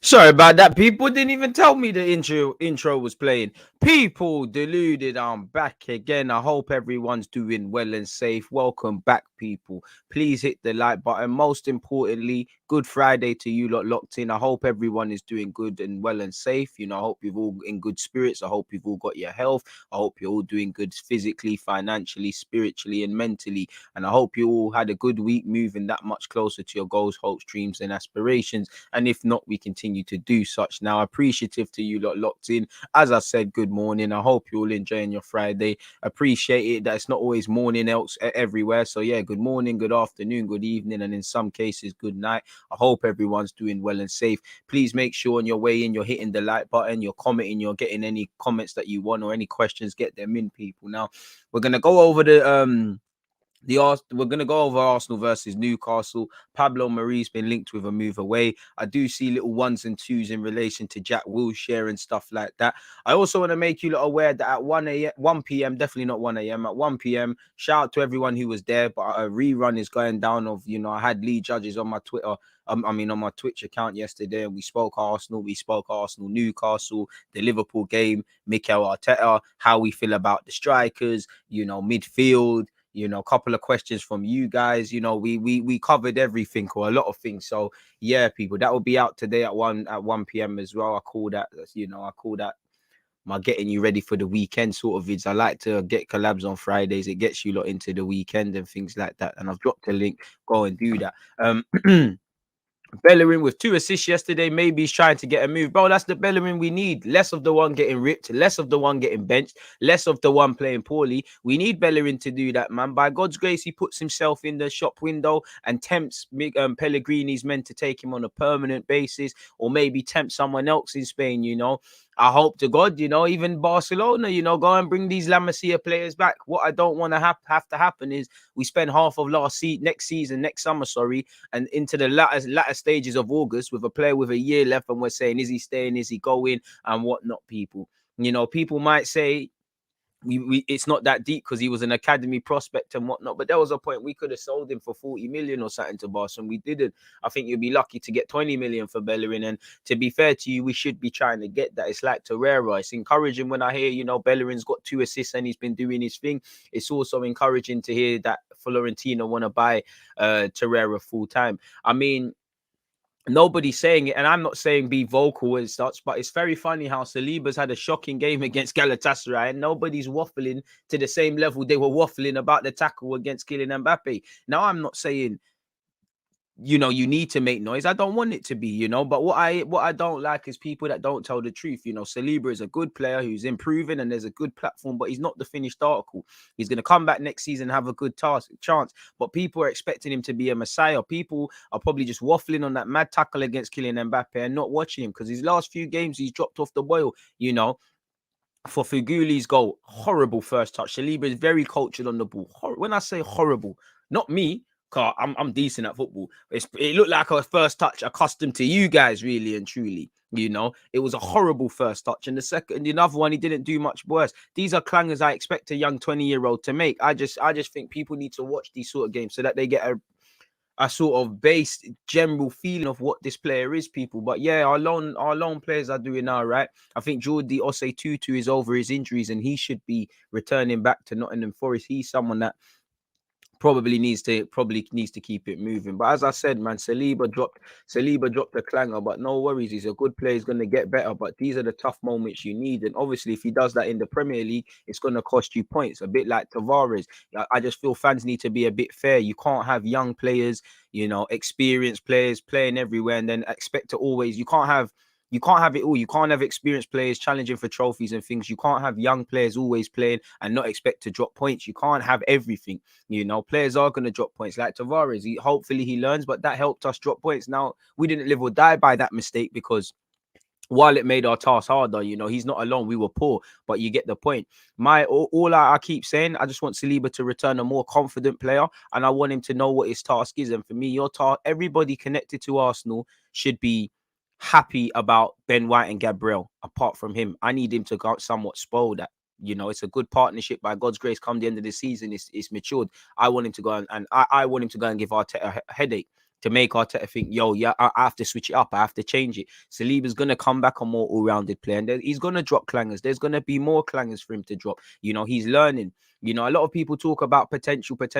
Sorry about that. People didn't even tell me the intro was playing. People, deluded. I'm back again. I hope everyone's doing well and safe. Welcome back, people. Please hit the like button. Most importantly, good Friday to you lot locked in. I hope everyone is doing good and well and safe. You know, I hope you've all in good spirits. I hope you've all got your health. I hope you're all doing good physically, financially, spiritually, and mentally. And I hope you all had a good week, moving that much closer to your goals, hopes, dreams, and aspirations. And if not, we continue to do such. Now, appreciative to you lot locked in. As I said, good morning. I hope you're all enjoying your Friday. Appreciate it that it's not always morning else everywhere. So yeah, good morning, good afternoon, good evening, and in some cases, good night. I hope everyone's doing well and safe. Please make sure on your way in, you're hitting the like button, you're commenting, you're getting any comments that you want or any questions, get them in, people. Now, we're going to go over we're going to go over Arsenal versus Newcastle. Pablo Mari's been linked with a move away. I do see little ones and twos in relation to Jack Wilshere and stuff like that. I also want to make you aware that at 1 p.m, definitely not 1 a.m, at 1 p.m, shout out to everyone who was there, but a rerun is going down of, I had lead judges on my Twitter. On my Twitch account yesterday, and we spoke Arsenal, Newcastle, the Liverpool game, Mikel Arteta, how we feel about the strikers, midfield, a couple of questions from you guys. We covered everything or a lot of things. So yeah, people, that will be out today at 1 p.m. as well. I call that my getting you ready for the weekend sort of vids. I like to get collabs on Fridays. It gets you lot into the weekend and things like that. And I've dropped a link. Go and do that. Bellerin with 2 assists yesterday. Maybe he's trying to get a move. Bro, that's the Bellerin we need. Less of the one getting ripped, less of the one getting benched, less of the one playing poorly. We need Bellerin to do that, man. By God's grace, he puts himself in the shop window and tempts Pellegrini's men to take him on a permanent basis, or maybe tempt someone else in Spain, I hope to God, even Barcelona, go and bring these La Masia players back. What I don't want to have to happen is we spend half of next summer, and into the latter stages of August with a player with a year left, and we're saying, is he staying, is he going, and whatnot, people. People might say, it's not that deep because he was an academy prospect and whatnot, but there was a point we could have sold him for 40 million or something to Barcelona. We didn't. I think you'd be lucky to get 20 million for Bellerin, and to be fair to you, we should be trying to get that. It's like Torreira. It's encouraging when I hear Bellerin's got 2 assists and he's been doing his thing. It's also encouraging to hear that Florentino want to buy Torreira full time. I mean, nobody's saying it, and I'm not saying be vocal as such, but it's very funny how Saliba's had a shocking game against Galatasaray and nobody's waffling to the same level they were waffling about the tackle against Kylian Mbappe. Now, I'm not saying you need to make noise. I don't want it to be, but what I don't like is people that don't tell the truth. Saliba is a good player who's improving and there's a good platform, but he's not the finished article. He's going to come back next season and have a good chance, but people are expecting him to be a messiah. People are probably just waffling on that mad tackle against Kylian Mbappe and not watching him because his last few games he's dropped off the boil. For Figuli's goal, horrible first touch. Saliba is very cultured on the ball. When I say horrible, not me, because I'm decent at football. It looked like a first touch accustomed to you guys, really and truly. It was a horrible first touch. And the other one, he didn't do much worse. These are clangers I expect a young 20-year-old to make. I just think people need to watch these sort of games so that they get a sort of base general feeling of what this player is, people. But yeah, our loan players are doing all right. I think Jordi Osei Tutu is over his injuries and he should be returning back to Nottingham Forest. He's someone that probably needs to keep it moving. But as I said, man, Saliba dropped a clanger, but no worries. He's a good player. He's going to get better. But these are the tough moments you need. And obviously, if he does that in the Premier League, it's going to cost you points, a bit like Tavares. I just feel fans need to be a bit fair. You can't have young players, experienced players playing everywhere and then expect to always, you can't have it all. You can't have experienced players challenging for trophies and things. You can't have young players always playing and not expect to drop points. You can't have everything. Players are going to drop points. Like Tavares, hopefully he learns, but that helped us drop points. Now, we didn't live or die by that mistake because while it made our task harder, he's not alone. We were poor, but you get the point. All I keep saying, I just want Saliba to return a more confident player, and I want him to know what his task is. And for me, your task, everybody connected to Arsenal should be happy about Ben White and Gabriel. Apart from him, I need him to somewhat spoil that. You know, it's a good partnership. By God's grace, come the end of the season, it's matured. I want him to go and I want him to go and give Arteta a headache, to make Arteta think, yo, yeah, I have to switch it up. I have to change it. Saliba's going to come back a more all-rounded player. And he's going to drop clangers. There's going to be more clangers for him to drop. You know, he's learning. You know, a lot of people talk about potential, but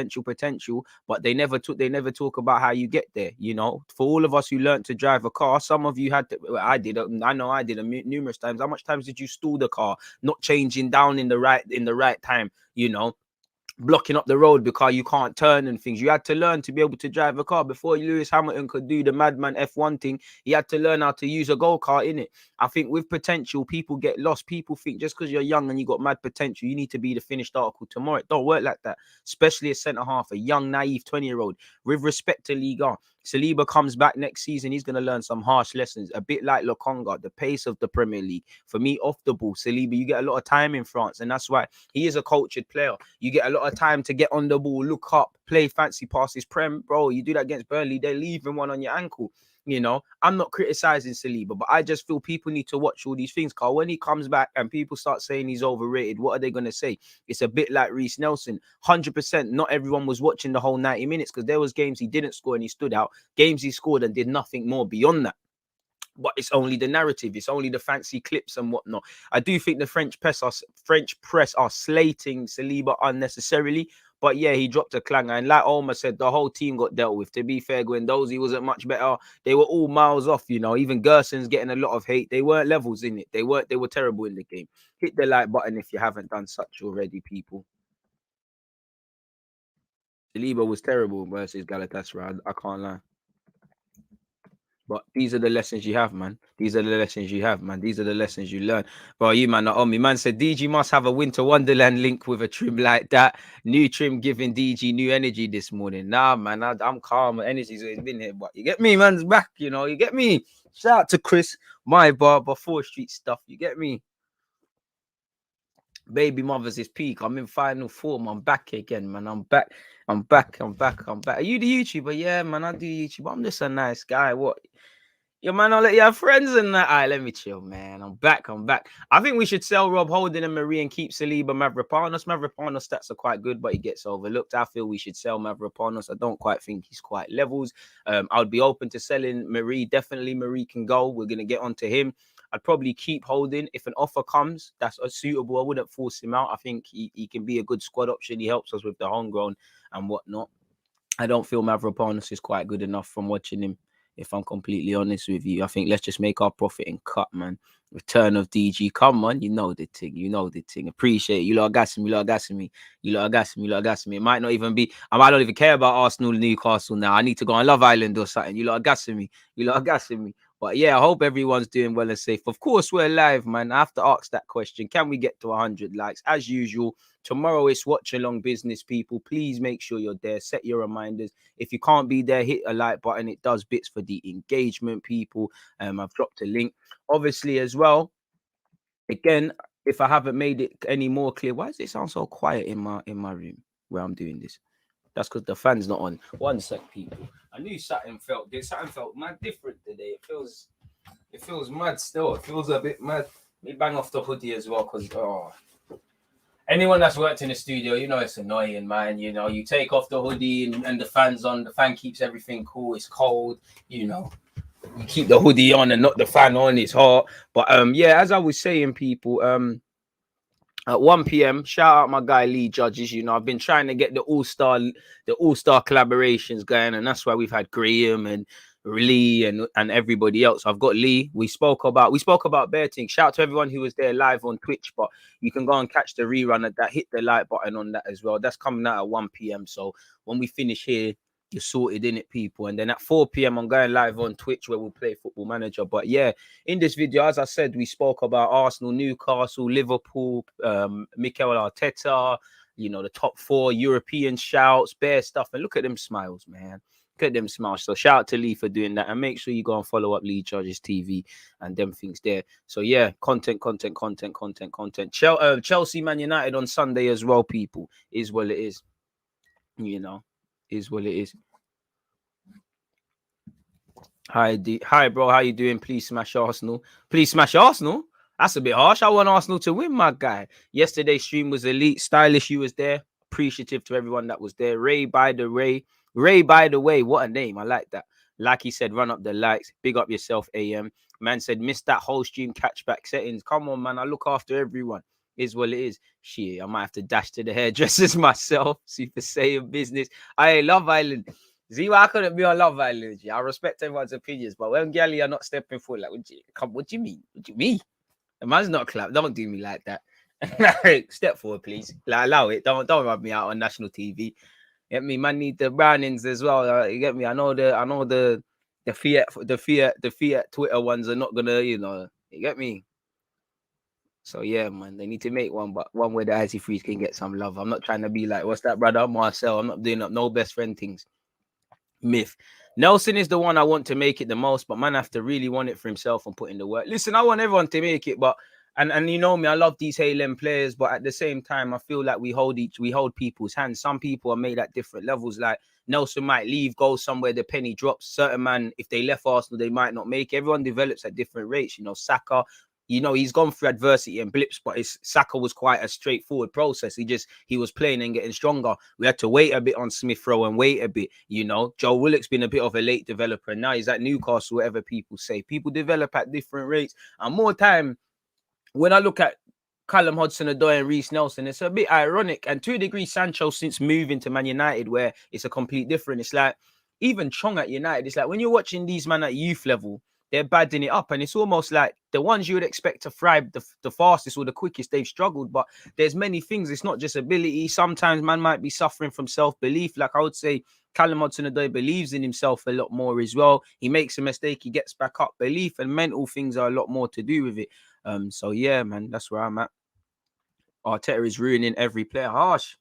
they never talk about how you get there. You know, for all of us who learned to drive a car, some of you had to, I did, I know I did numerous times. How much times did you stall the car, not changing down in the right time, you know? Blocking up the road because you can't turn and things. You had to learn to be able to drive a car. Before Lewis Hamilton could do the madman F1 thing, he had to learn how to use a go-kart in it. I think with potential, people get lost. People think just because you're young and you got mad potential, you need to be the finished article tomorrow. It don't work like that, especially a centre-half, a young, naive 20-year-old. With respect to Liga, Saliba comes back next season, he's going to learn some harsh lessons, a bit like Lokonga, the pace of the Premier League. For me, off the ball, Saliba, you get a lot of time in France, and that's why he is a cultured player. You get a lot of time to get on the ball, look up, play fancy passes. Prem, bro, you do that against Burnley, they're leaving one on your ankle. You know, I'm not criticizing Saliba, but I just feel people need to watch all these things. Because when he comes back and people start saying he's overrated, what are they going to say? It's a bit like Reece Nelson. 100%, not everyone was watching the whole 90 minutes because there was games he didn't score and he stood out. Games he scored and did nothing more beyond that. But it's only the narrative. It's only the fancy clips and whatnot. I do think the French press are slating Saliba unnecessarily. But yeah, he dropped a clanger. And like Omar said, the whole team got dealt with. To be fair, Guendouzi wasn't much better. They were all miles off, you know. Even Gerson's getting a lot of hate. They weren't levels in it. They were terrible in the game. Hit the like button if you haven't done such already, people. Saliba was terrible versus Galatasaray. I can't lie. But these are the lessons you have, man. These are the lessons you have, man. These are the lessons you learn. Bro, you man are on me. Man said DG must have a Winter Wonderland link with a trim like that. New trim giving DG new energy this morning. Nah, man, I'm calm. Energy's always been here. But you get me, man's back, you know. You get me. Shout out to Chris, my barber, 4th Street stuff. You get me? Baby mothers is peak. I'm in final form. I'm back again, man. I'm back. Are you the YouTuber? Yeah, man, I do YouTube. I'm just a nice guy. What? Yeah, man, I'll let you have friends and that. All right, let me chill, man. I'm back. I think we should sell Rob Holding and Marie and keep Saliba Mavropanos. Mavropanos stats are quite good, but he gets overlooked. I feel we should sell Mavropanos. I don't quite think he's quite levels. I would be open to selling Marie. Definitely Marie can go. We're going to get onto him. I'd probably keep Holding. If an offer comes that's suitable, I wouldn't force him out. I think he can be a good squad option. He helps us with the homegrown and whatnot. I don't feel Mavropanos is quite good enough from watching him, if I'm completely honest with you. I think let's just make our profit and cut, man. Return of DG. Come on, you know the thing. Appreciate it. You lot are gassing me. It might not even be, I might not even care about Arsenal and Newcastle now. I need to go on Love Island or something. You lot are gassing me. But yeah, I hope everyone's doing well and safe. Of course, we're live, man. I have to ask that question. Can we get to 100 likes? As usual, tomorrow it's watch along business, people. Please make sure you're there. Set your reminders. If you can't be there, hit a like button. It does bits for the engagement, people. I've dropped a link. Obviously, as well, again, if I haven't made it any more clear, why does it sound so quiet in my room where I'm doing this? That's because the fan's not on. One sec, people. I knew something felt mad different today. It feels mad still. It feels a bit mad. Let me bang off the hoodie as well, because anyone that's worked in the studio, you know it's annoying, man. You know, you take off the hoodie and the fan's on. The fan keeps everything cool. It's cold, you know. You keep the hoodie on and not the fan on. It's hot. But yeah, as I was saying, people, at 1 p.m. Shout out my guy Lee Judges. You know, I've been trying to get the all-star collaborations going, and that's why we've had Graham and Lee and everybody else. I've got Lee. We spoke about bare things. Shout out to everyone who was there live on Twitch, but you can go and catch the rerun of that. Hit the like button on that as well. That's coming out at 1 p.m. So when we finish here, you're sorted in it, people. And then at 4 p.m. I'm going live on Twitch where we'll play Football Manager. But yeah, in this video, as I said, we spoke about Arsenal, Newcastle, Liverpool, Mikel Arteta, you know, the top 4 European shouts, bare stuff. And look at them smiles, man. Look at them smiles. So shout out to Lee for doing that. And make sure you go and follow up Lee Judges TV and them things there. So yeah, content. Chelsea Man United on Sunday as well, people. Is what it is. You know, is what it is. Hi, bro. How you doing? Please smash Arsenal. That's a bit harsh. I want Arsenal to win, my guy. Yesterday's stream was elite. Stylish, you was there. Appreciative to everyone that was there. Ray, by the way, what a name. I like that. Like he said, run up the likes. Big up yourself, AM. Man said, missed that whole stream catchback settings. Come on, man. I look after everyone. Is what it is. Shit, I might have to dash to the hairdressers myself. Super Saiyan business. I love Island. See, why I couldn't be on Love Island. I respect everyone's opinions, but when Gally are not stepping forward, like, what do you mean? What do you mean? The man's not clap. Don't do me like that. Step forward, please. Like, allow it. Don't rub me out on national TV. Get me, man. Need the Brownings as well. You get me. I know the Fiat Twitter ones are not gonna, you get me. So yeah, man, they need to make one, but one where the icy freeze can get some love. I'm not trying to be like, what's that, brother Marcel? I'm not doing up no best friend things. Myth. Nelson is the one I want to make it the most, but man have to really want it for himself and put in the work. Listen, I want everyone to make it, but and you know me, I love these Haaland players, but at the same time, I feel like we hold people's hands. Some people are made at different levels. Like Nelson might leave, go somewhere, the penny drops. Certain man, if they left Arsenal, they might not make it. Everyone develops at different rates. Saka. He's gone through adversity and blips, but Saka was quite a straightforward process. He was playing and getting stronger. We had to wait a bit on Smith Rowe and wait a bit. Joe Willock's been a bit of a late developer. And now he's at Newcastle, whatever people say. People develop at different rates. And more time, when I look at Callum Hudson-Odoi and Reece Nelson, it's a bit ironic. And to a degree, Sancho, since moving to Man United, where it's a complete different, it's like, even Chong at United, it's like when you're watching these men at youth level, they're badding it up. And it's almost like the ones you would expect to thrive the fastest or the quickest, they've struggled. But there's many things. It's not just ability. Sometimes man might be suffering from self-belief. Like I would say, Callum Hudson-Odoi believes in himself a lot more as well. He makes a mistake, he gets back up. Belief and mental things are a lot more to do with it. So yeah, man, that's where I'm at. Arteta is ruining every player. Harsh.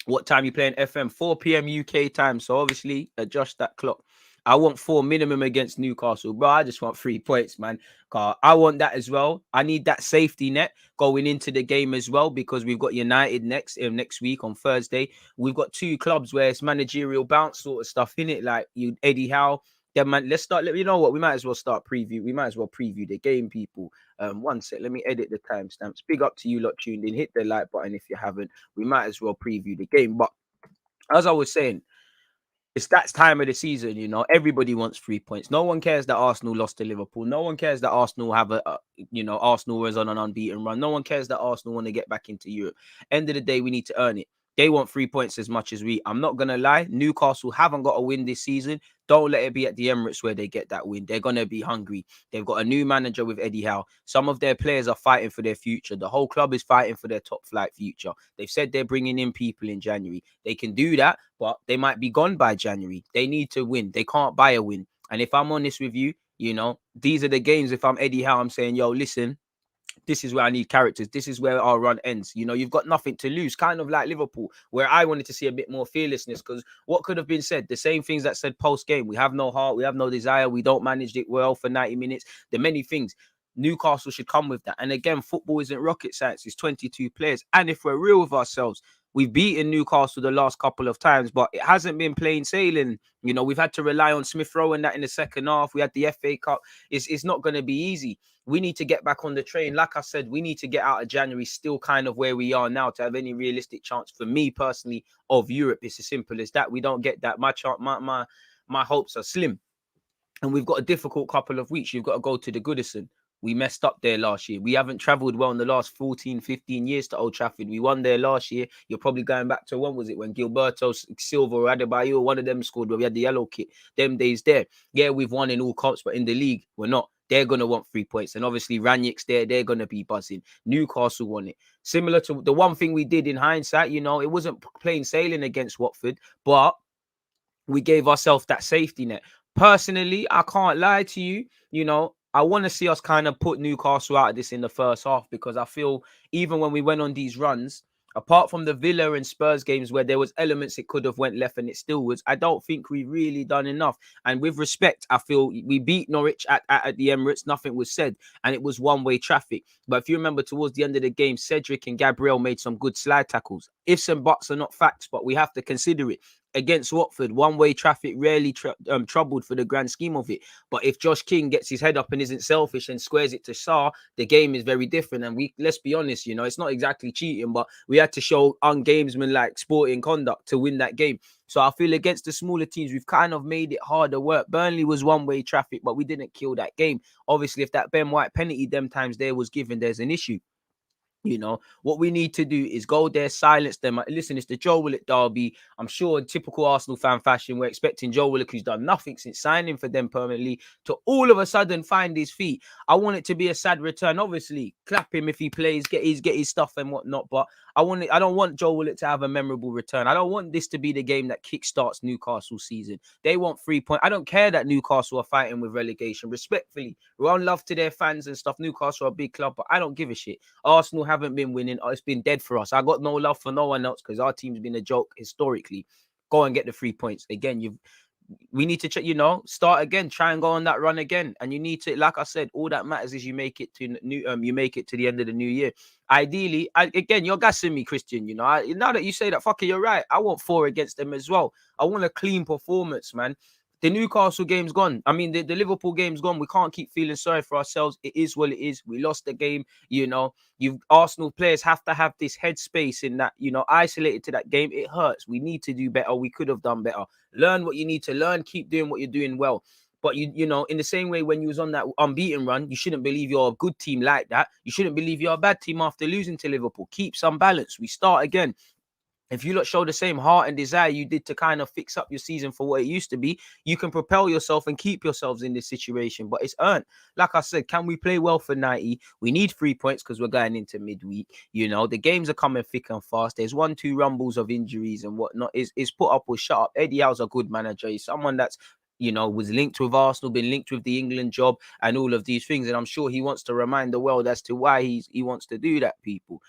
What time you playing FM? 4 p.m. UK time. So obviously adjust that clock. I want 4 minimum against Newcastle, bro. I just want 3 points, man. I want that as well. I need that safety net going into the game as well, because we've got United next week on Thursday. We've got 2 clubs where it's managerial bounce sort of stuff in it, like Eddie Howe. Yeah, man. Let's start. You know what? We might as well start preview. We might as well preview the game, people. One sec. Let me edit the timestamps. Big up to you lot tuned in. Hit the like button if you haven't. We might as well preview the game. But as I was saying, it's that time of the season, everybody wants 3 points. No one cares that Arsenal lost to Liverpool. No one cares that Arsenal have Arsenal was on an unbeaten run. No one cares that Arsenal want to get back into Europe. End of the day, we need to earn it. They want 3 points as much as we. I'm not going to lie. Newcastle haven't got a win this season. Don't let it be at the Emirates where they get that win. They're going to be hungry. They've got a new manager with Eddie Howe. Some of their players are fighting for their future. The whole club is fighting for their top flight future. They've said they're bringing in people in January. They can do that, but they might be gone by January. They need to win. They can't buy a win. And if I'm honest with you, these are the games. If I'm Eddie Howe, I'm saying, yo, listen, this is where I need characters. This is where our run ends. You've got nothing to lose. Kind of like Liverpool, where I wanted to see a bit more fearlessness, because what could have been said? The same things that said post-game. We have no heart. We have no desire. We don't manage it well for 90 minutes. The many things. Newcastle should come with that. And again, football isn't rocket science. It's 22 players. And if we're real with ourselves, we've beaten Newcastle the last couple of times, but it hasn't been plain sailing. We've had to rely on Smith Rowe and that in the second half. We had the FA Cup. It's not going to be easy. We need to get back on the train. Like I said, we need to get out of January still kind of where we are now to have any realistic chance, for me personally, of Europe. It's as simple as that. We don't get that. My hopes are slim. And we've got a difficult couple of weeks. You've got to go to the Goodison. We messed up there last year. We haven't travelled well in the last 14, 15 years to Old Trafford. We won there last year. You're probably going back to, when was it? When Gilberto Silva or Adebayo, one of them scored, where we had the yellow kit. Them days there. Yeah, we've won in all cups, but in the league, we're not. They're going to want 3 points. And obviously, Ranić's there. They're going to be buzzing. Newcastle won it. Similar to the one thing we did in hindsight, it wasn't plain sailing against Watford, but we gave ourselves that safety net. Personally, I can't lie to you, I want to see us kind of put Newcastle out of this in the first half, because I feel even when we went on these runs, apart from the Villa and Spurs games where there was elements it could have went left and it still was, I don't think we've really done enough. And with respect, I feel we beat Norwich at the Emirates. Nothing was said, and it was one-way traffic. But if you remember, towards the end of the game, Cedric and Gabriel made some good slide tackles. Ifs and buts are not facts, but we have to consider it. against Watford, one-way traffic rarely troubled for the grand scheme of it. But if Josh King gets his head up and isn't selfish and squares it to Sarr, the game is very different. And let's be honest, it's not exactly cheating, but we had to show ungamesman-like sporting conduct to win that game. So I feel against the smaller teams, we've kind of made it harder work. Burnley was one-way traffic, but we didn't kill that game. Obviously, if that Ben White penalty them times there was given, there's an issue. What we need to do is go there, silence them. Listen, it's the Joe Willock derby. I'm sure in typical Arsenal fan fashion, we're expecting Joe Willock, who's done nothing since signing for them permanently, to all of a sudden find his feet. I want it to be a sad return. Obviously, clap him if he plays, get his stuff and whatnot. But I don't want Joe Willock to have a memorable return. I don't want this to be the game that kickstarts Newcastle's season. They want 3 points. I don't care that Newcastle are fighting with relegation. Respectfully, we're on love to their fans and stuff. Newcastle are a big club, but I don't give a shit. Arsenal haven't been winning. It's been dead for us. I got no love for no one else because our team's been a joke historically. Go and get the 3 points. Again, we need to check, start again, try and go on that run again. And you need to, like I said, all that matters is you make it to the end of the new year. Ideally, again, you're gassing me, Christian. Now that you say that, fuck it, you're right. I want 4 against them as well. I want a clean performance, man. The Newcastle game's gone. I mean, the Liverpool game's gone. We can't keep feeling sorry for ourselves. It is what it is. We lost the game. Arsenal players have to have this headspace in that, isolated to that game. It hurts. We need to do better. We could have done better. Learn what you need to learn. Keep doing what you're doing well. But, in the same way, when you was on that unbeaten run, you shouldn't believe you're a good team like that. You shouldn't believe you're a bad team after losing to Liverpool. Keep some balance. We start again. If you show the same heart and desire you did to kind of fix up your season for what it used to be, you can propel yourself and keep yourselves in this situation. But it's earned. Like I said, can we play well for 90? We need 3 points because we're going into midweek. The games are coming thick and fast. There's 1-2 rumbles of injuries and whatnot. Is put up or shut up. Eddie Howe's a good manager. He's someone that's was linked with Arsenal, been linked with the England job and all of these things. And I'm sure he wants to remind the world as to why he wants to do that, people.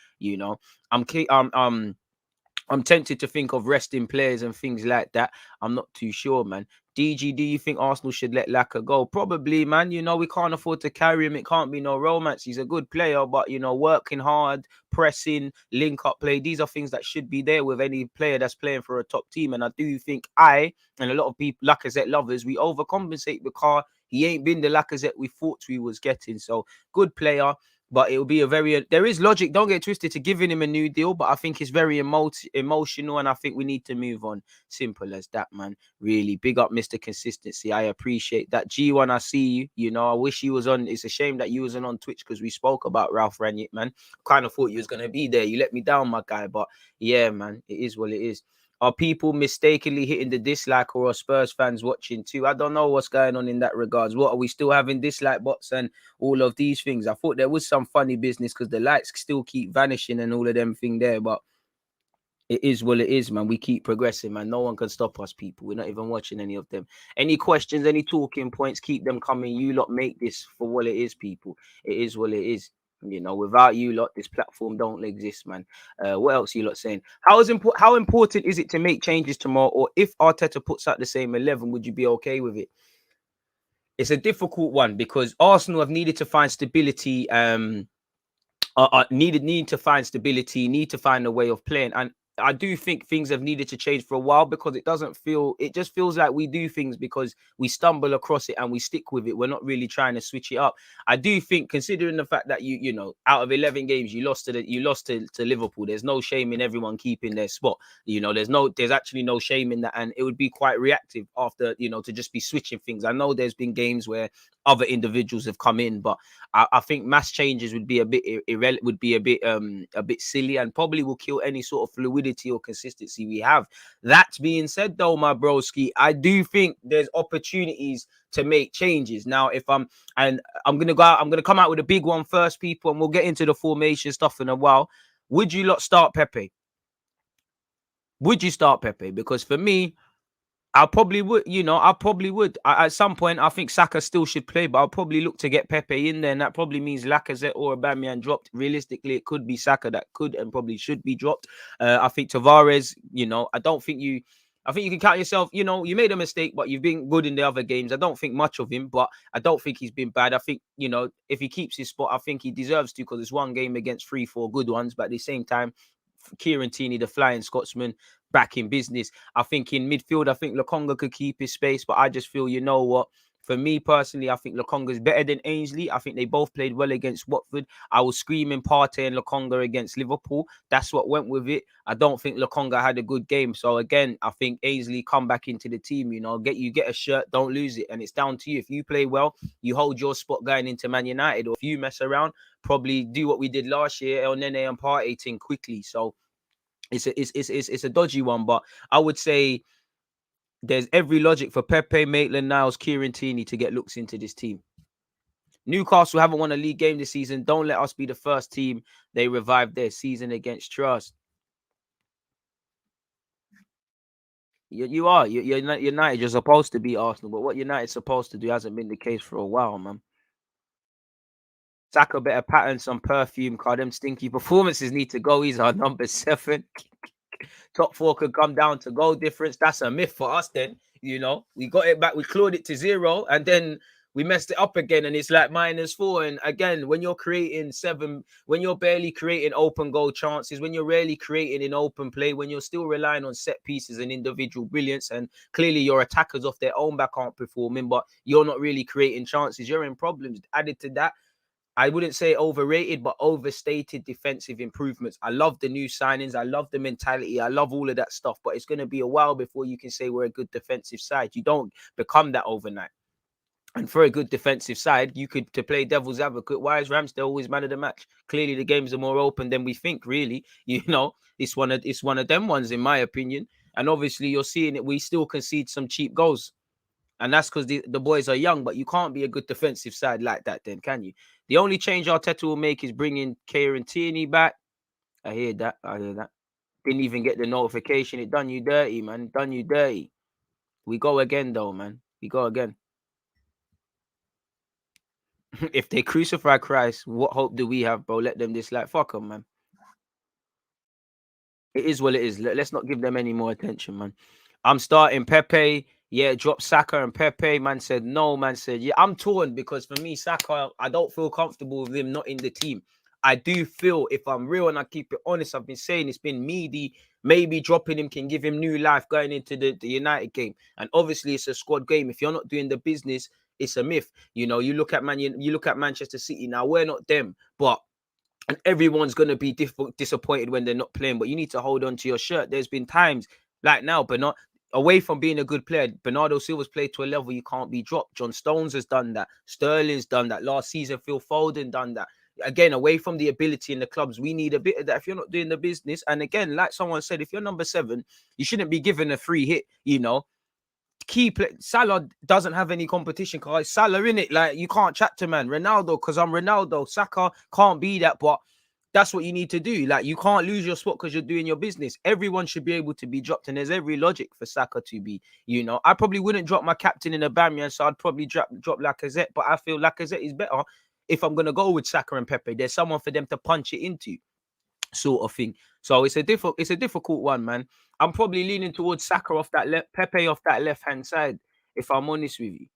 I'm tempted to think of resting players and things like that. I'm not too sure, man. DG, do you think Arsenal should let Lacazette go? Probably, man. We can't afford to carry him. It can't be no romance. He's a good player, but, working hard, pressing, link-up play, these are things that should be there with any player that's playing for a top team. And I do think and a lot of people, Lacazette lovers, we overcompensate because he ain't been the Lacazette we thought we was getting. So, good player. But it will be there is logic, don't get twisted, to giving him a new deal, but I think it's very emotional and I think we need to move on. Simple as that, man. Really, big up Mr. Consistency. I appreciate that. G1, I see you. I wish you was on. It's a shame that you wasn't on Twitch because we spoke about Ralph Rangnick, man. Kind of thought you was going to be there. You let me down, my guy. But yeah, man, it is what it is. Are people mistakenly hitting the dislike or are Spurs fans watching too? I don't know what's going on in that regards. What are we still having dislike bots and all of these things? I thought there was some funny business because the likes still keep vanishing and all of them thing there. But it is what it is, man. We keep progressing, man. No one can stop us, people. We're not even watching any of them. Any questions, any talking points, keep them coming. You lot make this for what it is, people. It is what it is. Without you lot, this platform don't exist, man. What else are you lot saying? How important is it to make changes tomorrow? Or if Arteta puts out the same 11, would you be okay with it? It's a difficult one because Arsenal have needed to find stability. Need to find stability. Need to find a way of playing. And I do think things have needed to change for a while because it just feels like we do things because we stumble across it and we stick with it. We're not really trying to switch it up. I do think, considering the fact that out of 11 games you lost to Liverpool, there's no shame in everyone keeping their spot. There's actually no shame in that, and it would be quite reactive after to just be switching things. I know there's been games where other individuals have come in, but I think mass changes would be a bit a bit silly and probably will kill any sort of fluidity or consistency we have. That being said, though, my broski, I do think there's opportunities to make changes. Now, I'm gonna come out with a big one first, people, and we'll get into the formation stuff in a while. Would you lot start Pepe? Would you start Pepe? Because for me, I probably would, at some point, I think Saka still should play, but I'll probably look to get Pepe in there, and that probably means Lacazette or Aubameyang dropped. Realistically, it could be Saka that could and probably should be dropped. I think Tavares, I think you can count yourself, you made a mistake, but you've been good in the other games. I don't think much of him, but I don't think he's been bad. I think, if he keeps his spot, I think he deserves to because it's one game against 3-4 good ones, but at the same time, Kieran Tierney, the Flying Scotsman, back in business. I think in midfield, I think Lokonga could keep his space, but I just feel, you know what? For me personally, I think Lokonga is better than Ainsley. I think they both played well against Watford. I was screaming Partey and Lokonga against Liverpool. That's what went with it. I don't think Lokonga had a good game. So again, I think Ainsley come back into the team. You know, get a shirt, don't lose it, and it's down to you. If you play well, you hold your spot going into Man United. Or if you mess around, probably do what we did last year, El Nene and Partey thing quickly. So it's a dodgy one, but I would say there's every logic for Pepe, Maitland-Niles, Kieran Tierney to get looks into this team. Newcastle haven't won a league game this season. Don't let us be the first team they revived their season against Trust. You are. You're United. You're supposed to be Arsenal, but what United's supposed to do hasn't been the case for a while, man. Saka better pattern some perfume, cause them stinky performances need to go. He's our number 7. Top 4 could come down to goal difference. That's a myth for us then. You know, we got it back. We clawed it to 0 and then we messed it up again. And it's like -4. And again, when you're creating 7, when you're barely creating open goal chances, when you're rarely creating in open play, when you're still relying on set pieces and individual brilliance, and clearly your attackers off their own back aren't performing, but you're not really creating chances, you're in problems. Added to that, I wouldn't say overrated, but overstated defensive improvements. I love the new signings. I love the mentality. I love all of that stuff. But it's going to be a while before you can say we're a good defensive side. You don't become that overnight. And for a good defensive side, you could, to play devil's advocate, why is Ramsdale always man of the match? Clearly, the games are more open than we think, really. You know, it's one of them ones, in my opinion. And obviously, you're seeing it. We still concede some cheap goals. And that's because the boys are young, but you can't be a good defensive side like that then, can you? The only change Arteta will make is bringing Kieran Tierney back. I hear that. Didn't even get the notification. It done you dirty, man. Done you dirty. We go again, though, man. We go again. If they crucify Christ, what hope do we have, bro? Let them dislike. Fuck them, man. It is what it is. Let's not give them any more attention, man. I'm starting Pepe. Yeah, drop Saka and Pepe. Man said no. Man said, yeah, I'm torn because for me, Saka, I don't feel comfortable with him not in the team. I do feel, if I'm real and I keep it honest, I've been saying it's been meaty. Maybe dropping him can give him new life going into the United game. And obviously, it's a squad game. If you're not doing the business, it's a myth. You know, you look at Manchester City. Now, we're not them, but and everyone's going to be disappointed when they're not playing, but you need to hold on to your shirt. There's been times like now, but not away from being a good player. Bernardo Silva's played to a level you can't be dropped. John Stones has done that. Sterling's done that. Last season, Phil Foden done that. Again, away from the ability in the clubs, we need a bit of that if you're not doing the business. And again, like someone said, if you're number 7, you shouldn't be given a free hit, you know. Salah doesn't have any competition because Salah in it. Like, you can't chat to man. Ronaldo, because I'm Ronaldo. Saka can't be that, but that's what you need to do. Like, you can't lose your spot because you're doing your business. Everyone should be able to be dropped, and there's every logic for Saka to be, you know. I probably wouldn't drop my captain in Aubameyang, so I'd probably drop Lacazette, but I feel Lacazette is better if I'm going to go with Saka and Pepe. There's someone for them to punch it into, sort of thing. So it's a difficult one, man. I'm probably leaning towards Saka off that Pepe off that left-hand side, if I'm honest with you.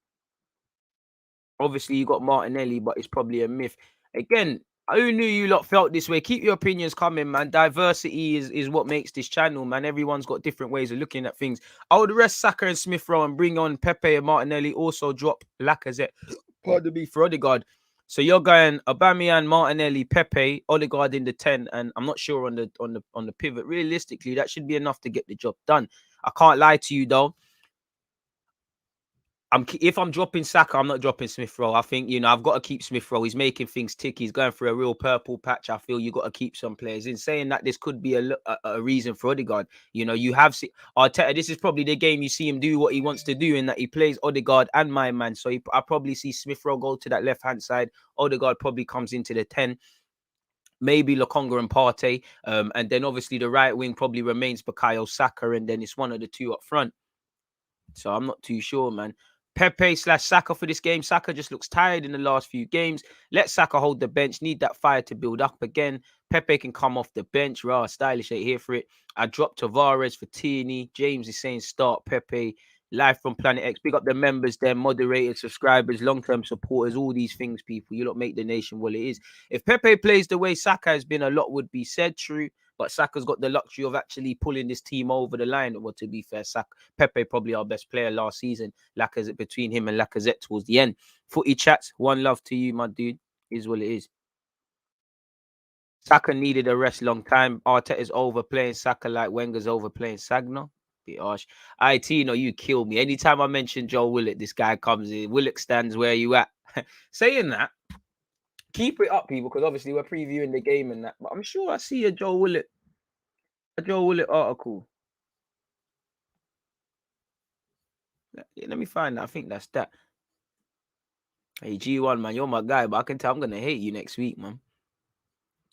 Obviously, you got Martinelli, but it's probably a myth. Again, who knew you lot felt this way? Keep your opinions coming, man. Diversity is what makes this channel, man. Everyone's got different ways of looking at things. I would rest Saka and Smith Rowe and bring on Pepe and Martinelli. Also drop Lacazette, pardon me, for Odegaard. So you're going Aubameyang, Martinelli, Pepe, Odegaard in the 10, and I'm not sure on the pivot. Realistically, that should be enough to get the job done. I can't lie to you though. If I'm dropping Saka, I'm not dropping Smith Rowe. I think, you know, I've got to keep Smith Rowe. He's making things tick. He's going through a real purple patch. I feel you got to keep some players. In saying that, this could be a reason for Odegaard. You know, you have Arteta. This is probably the game you see him do what he wants to do, in that he plays Odegaard and my man. So I probably see Smith Rowe go to that left hand side. Odegaard probably comes into the 10. Maybe Lokonga and Partey. And then obviously the right wing probably remains Bukayo Saka, and then it's one of the two up front. So I'm not too sure, man. Pepe/Saka for this game. Saka just looks tired in the last few games. Let Saka hold the bench. Need that fire to build up again. Pepe can come off the bench. Raw, stylish, ain't here for it. I dropped Tavares for Tierney. James is saying start Pepe. Live from Planet X. Big up the members there, moderators, subscribers, long-term supporters, all these things, people. You lot make the nation what it is. If Pepe plays the way Saka has been, a lot would be said. True. But Saka's got the luxury of actually pulling this team over the line. Well, to be fair, Pepe probably our best player last season. Lacazette, between him and Lacazette towards the end. Footy chats, one love to you, my dude. Is what it is. Saka needed a rest long time. Arteta's overplaying Saka like Wenger's overplaying Sagna. Bit harsh. Tino, you kill me. Anytime I mention Joe Willock, this guy comes in. Willock stands where you at. Saying that, keep it up, people, because obviously we're previewing the game and that. But I'm sure I see a Joe Willock article. Let me find that. I think that's that. Hey, G1, man, you're my guy, but I can tell I'm going to hate you next week, man.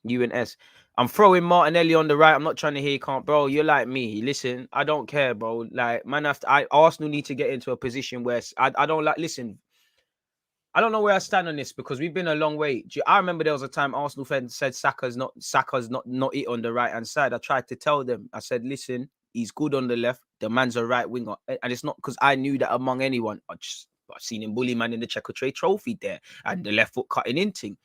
UNS. I'm throwing Martinelli on the right. I'm not trying to hear you can't, bro. You're like me. Listen, I don't care, bro. Like, man, Arsenal need to get into a position where I don't like, listen, I don't know where I stand on this because we've been a long way. I remember there was a time Arsenal fans said Saka's not it on the right hand side. I tried to tell them. I said, listen, he's good on the left. The man's a right winger, and it's not because I knew that among anyone. I've seen him bully man in the Checker Trade Trophy there, and the left foot cutting in thing.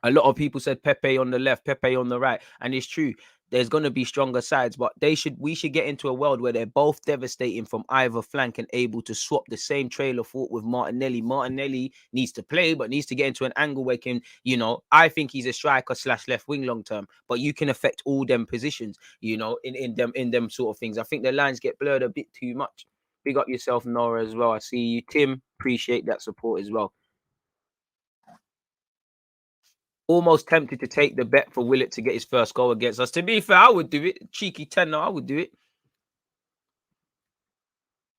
A lot of people said Pepe on the left, Pepe on the right, and it's true. There's going to be stronger sides, but we should get into a world where they're both devastating from either flank and able to swap the same trail of thought with Martinelli. Martinelli needs to play, but needs to get into an angle where he can, I think he's a striker / left wing long term, but you can affect all them positions, in them sort of things. I think the lines get blurred a bit too much. Big up yourself, Nora, as well. I see you. Tim, appreciate that support as well. Almost tempted to take the bet for Willock to get his first goal against us. To be fair, I would do it. Cheeky tenner, I would do it.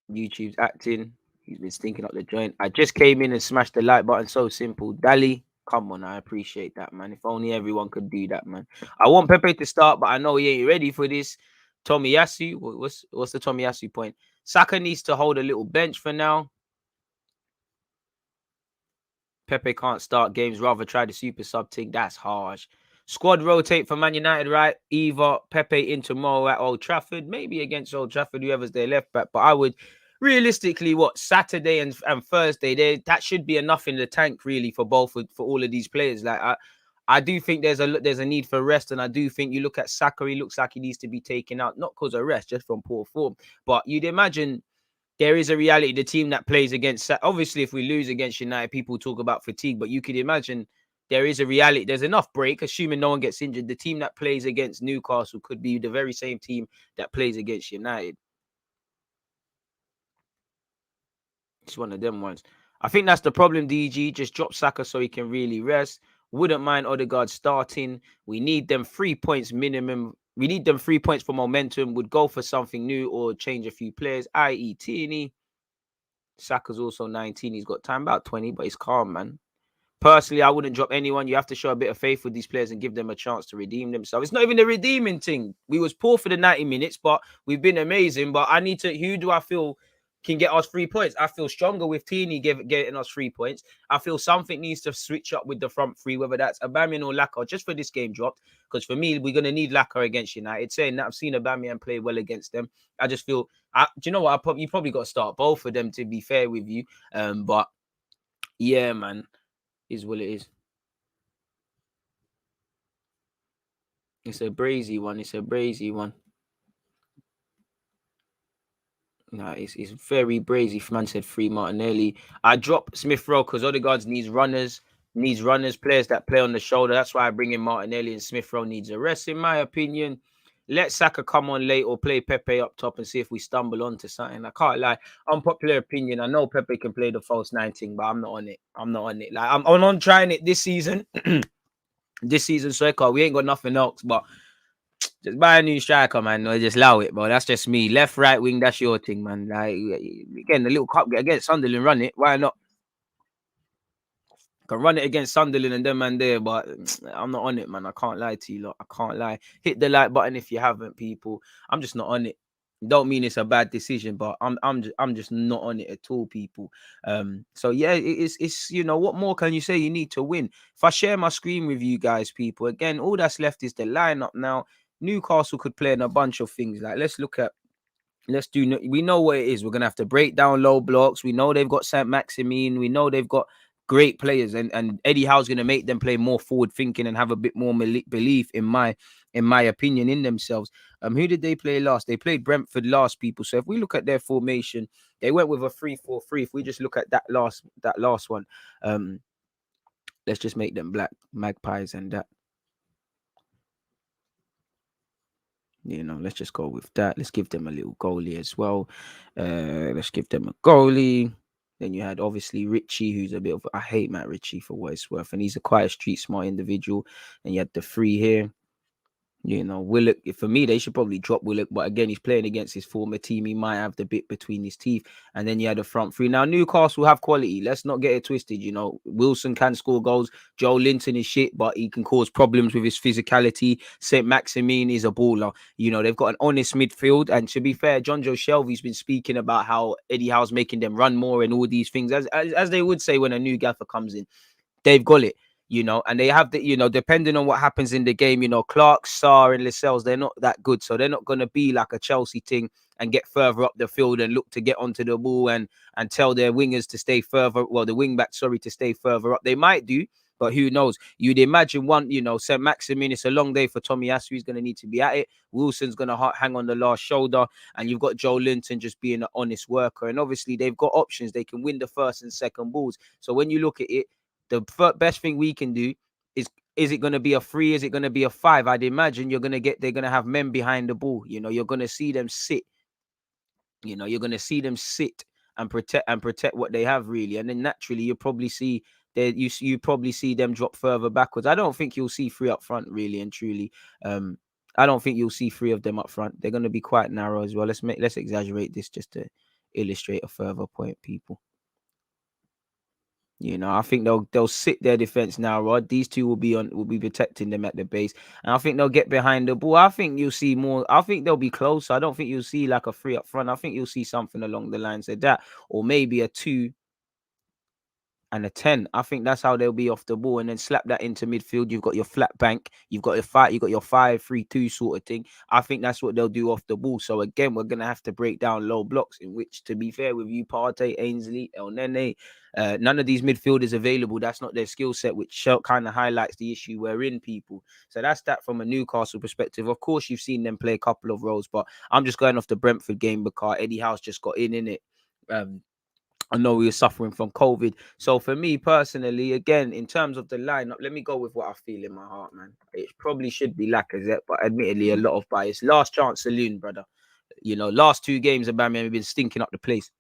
YouTube's acting. He's been stinking up the joint. I just came in and smashed the like button. So simple. Dali, come on. I appreciate that, man. If only everyone could do that, man. I want Pepe to start, but I know he ain't ready for this. Tomiyasu. What's the Tomiyasu point? Saka needs to hold a little bench for now. Pepe can't start games, rather try the super sub thing. That's harsh. Squad rotate for Man United, right? Either Pepe in tomorrow at Old Trafford, maybe against Old Trafford, whoever's their left back. But I would realistically, Saturday and Thursday, that should be enough in the tank, really, for all of these players. Like I do think there's a need for rest, and I do think you look at Saka, he looks like he needs to be taken out, not because of rest, just from poor form. But you'd imagine there is a reality. The team that plays against, obviously, if we lose against United, people talk about fatigue, but you could imagine there is a reality. There's enough break, assuming no one gets injured. The team that plays against Newcastle could be the very same team that plays against United. It's one of them ones. I think that's the problem, DG. Just drop Saka so he can really rest. Wouldn't mind Odegaard starting. We need them 3 points minimum. We need them 3 points for momentum. Would go for something new or change a few players, i.e. Tierney. Saka's also 19. He's got time, about 20, but he's calm, man. Personally, I wouldn't drop anyone. You have to show a bit of faith with these players and give them a chance to redeem themselves. It's not even a redeeming thing. We was poor for the 90 minutes, but we've been amazing. But who do I feel can get us 3 points? I feel stronger with Tierney getting us 3 points. I feel something needs to switch up with the front three, whether that's Aubameyang or Lacazette, just for this game dropped. Because for me, we're going to need Lacazette against United. Saying that, I've seen Aubameyang play well against them. I just feel, do you know what? You probably got to start both of them, to be fair with you. But yeah, man, is what it is. It's a brazy one. No, it's very brazy. Man said free Martinelli. I drop Smith Rowe because Odegaard needs runners, players that play on the shoulder. That's why I bring in Martinelli, and Smith Rowe needs a rest, in my opinion. Let Saka come on late or play Pepe up top and see if we stumble onto something. I can't lie. Unpopular opinion. I know Pepe can play the false 19, but I'm not on it. Like I'm on trying it this season. This season, so we ain't got nothing else, but just buy a new striker, man, or just allow it, bro. That's just me. Left, right wing, that's your thing, man. Like, again, the little cup against Sunderland, run it. Why not? Can run it against Sunderland and them man there, but I'm not on it, man. I can't lie to you, lot. I can't lie. Hit the like button if you haven't, people. I'm just not on it. Don't mean it's a bad decision, but I'm just not on it at all, people. So yeah, it's what more can you say? You need to win. If I share my screen with you guys, people, again, all that's left is the lineup now. Newcastle could play in a bunch of things. Like we know what it is. We're gonna have to break down low blocks. We know they've got Saint Maximin. We know they've got great players, and Eddie Howe's gonna make them play more forward thinking and have a bit more belief, in my in my opinion, in themselves. Who did they play last? They played Brentford last, people. So if we look at their formation, they went with a 3-4-3. If we just look at that last one, let's just make them black magpies and that. Let's just go with that. Let's give them a little goalie as well. Let's give them a goalie. Then you had obviously Richie, who's a bit of, I hate Matt Ritchie for what it's worth, and he's a quite a street smart individual. And you had the three here. Willock, for me, they should probably drop Willock. But again, he's playing against his former team. He might have the bit between his teeth. And then you had the front three. Now, Newcastle have quality. Let's not get it twisted. Wilson can score goals. Joe Linton is shit, but he can cause problems with his physicality. St. Maximin is a baller. They've got an honest midfield. And to be fair, John Joe Shelby's been speaking about how Eddie Howe's making them run more and all these things. As they would say when a new gaffer comes in, they've got it. And they have the, depending on what happens in the game, Clark, Sarr, and Lascelles, they're not that good. So they're not going to be like a Chelsea thing and get further up the field and look to get onto the ball and tell their wingers to stay further. Well, the wing back, to stay further up. They might do, but who knows? You'd imagine St. Maximin, it's a long day for Tomiyasu. He's going to need to be at it. Wilson's going to hang on the last shoulder. And you've got Joe Linton just being an honest worker. And obviously, they've got options. They can win the first and second balls. So when you look at it, the best thing we can do is it going to be a 3? Is it going to be a 5? I'd imagine they're going to have men behind the ball. You're going to see them sit. You're going to see them sit and protect what they have, really. And then naturally, you probably see you probably see them drop further backwards. I don't think you'll see 3 up front, really and truly. I don't think you'll see 3 of them up front. They're going to be quite narrow as well. Let's exaggerate this just to illustrate a further point, people. I think they'll sit their defense now, Rod. These two will be protecting them at the base, and I think they'll get behind the ball. I think you'll see more. I think they'll be close. I don't think you'll see like a 3 up front. I think you'll see something along the lines of that, or maybe a 2 and a 10. I think that's how they'll be off the ball, and then slap that into midfield. You've got your flat bank. You've got your 5-3-2 sort of thing. I think that's what they'll do off the ball. So again, we're gonna have to break down low blocks, in which, to be fair with you, Partey, Ainsley, El Nene, none of these midfielders available. That's not their skill set, which kind of highlights the issue we're in, people. So that's that from a Newcastle perspective. Of course, you've seen them play a couple of roles, but I'm just going off the Brentford game because Eddie Howe's just got in it. I know we were suffering from COVID. So for me personally, again, in terms of the lineup, let me go with what I feel in my heart, man. It probably should be Lacazette, but admittedly, a lot of bias. Last chance saloon, brother. Last 2 games, Aubameyang have been stinking up the place.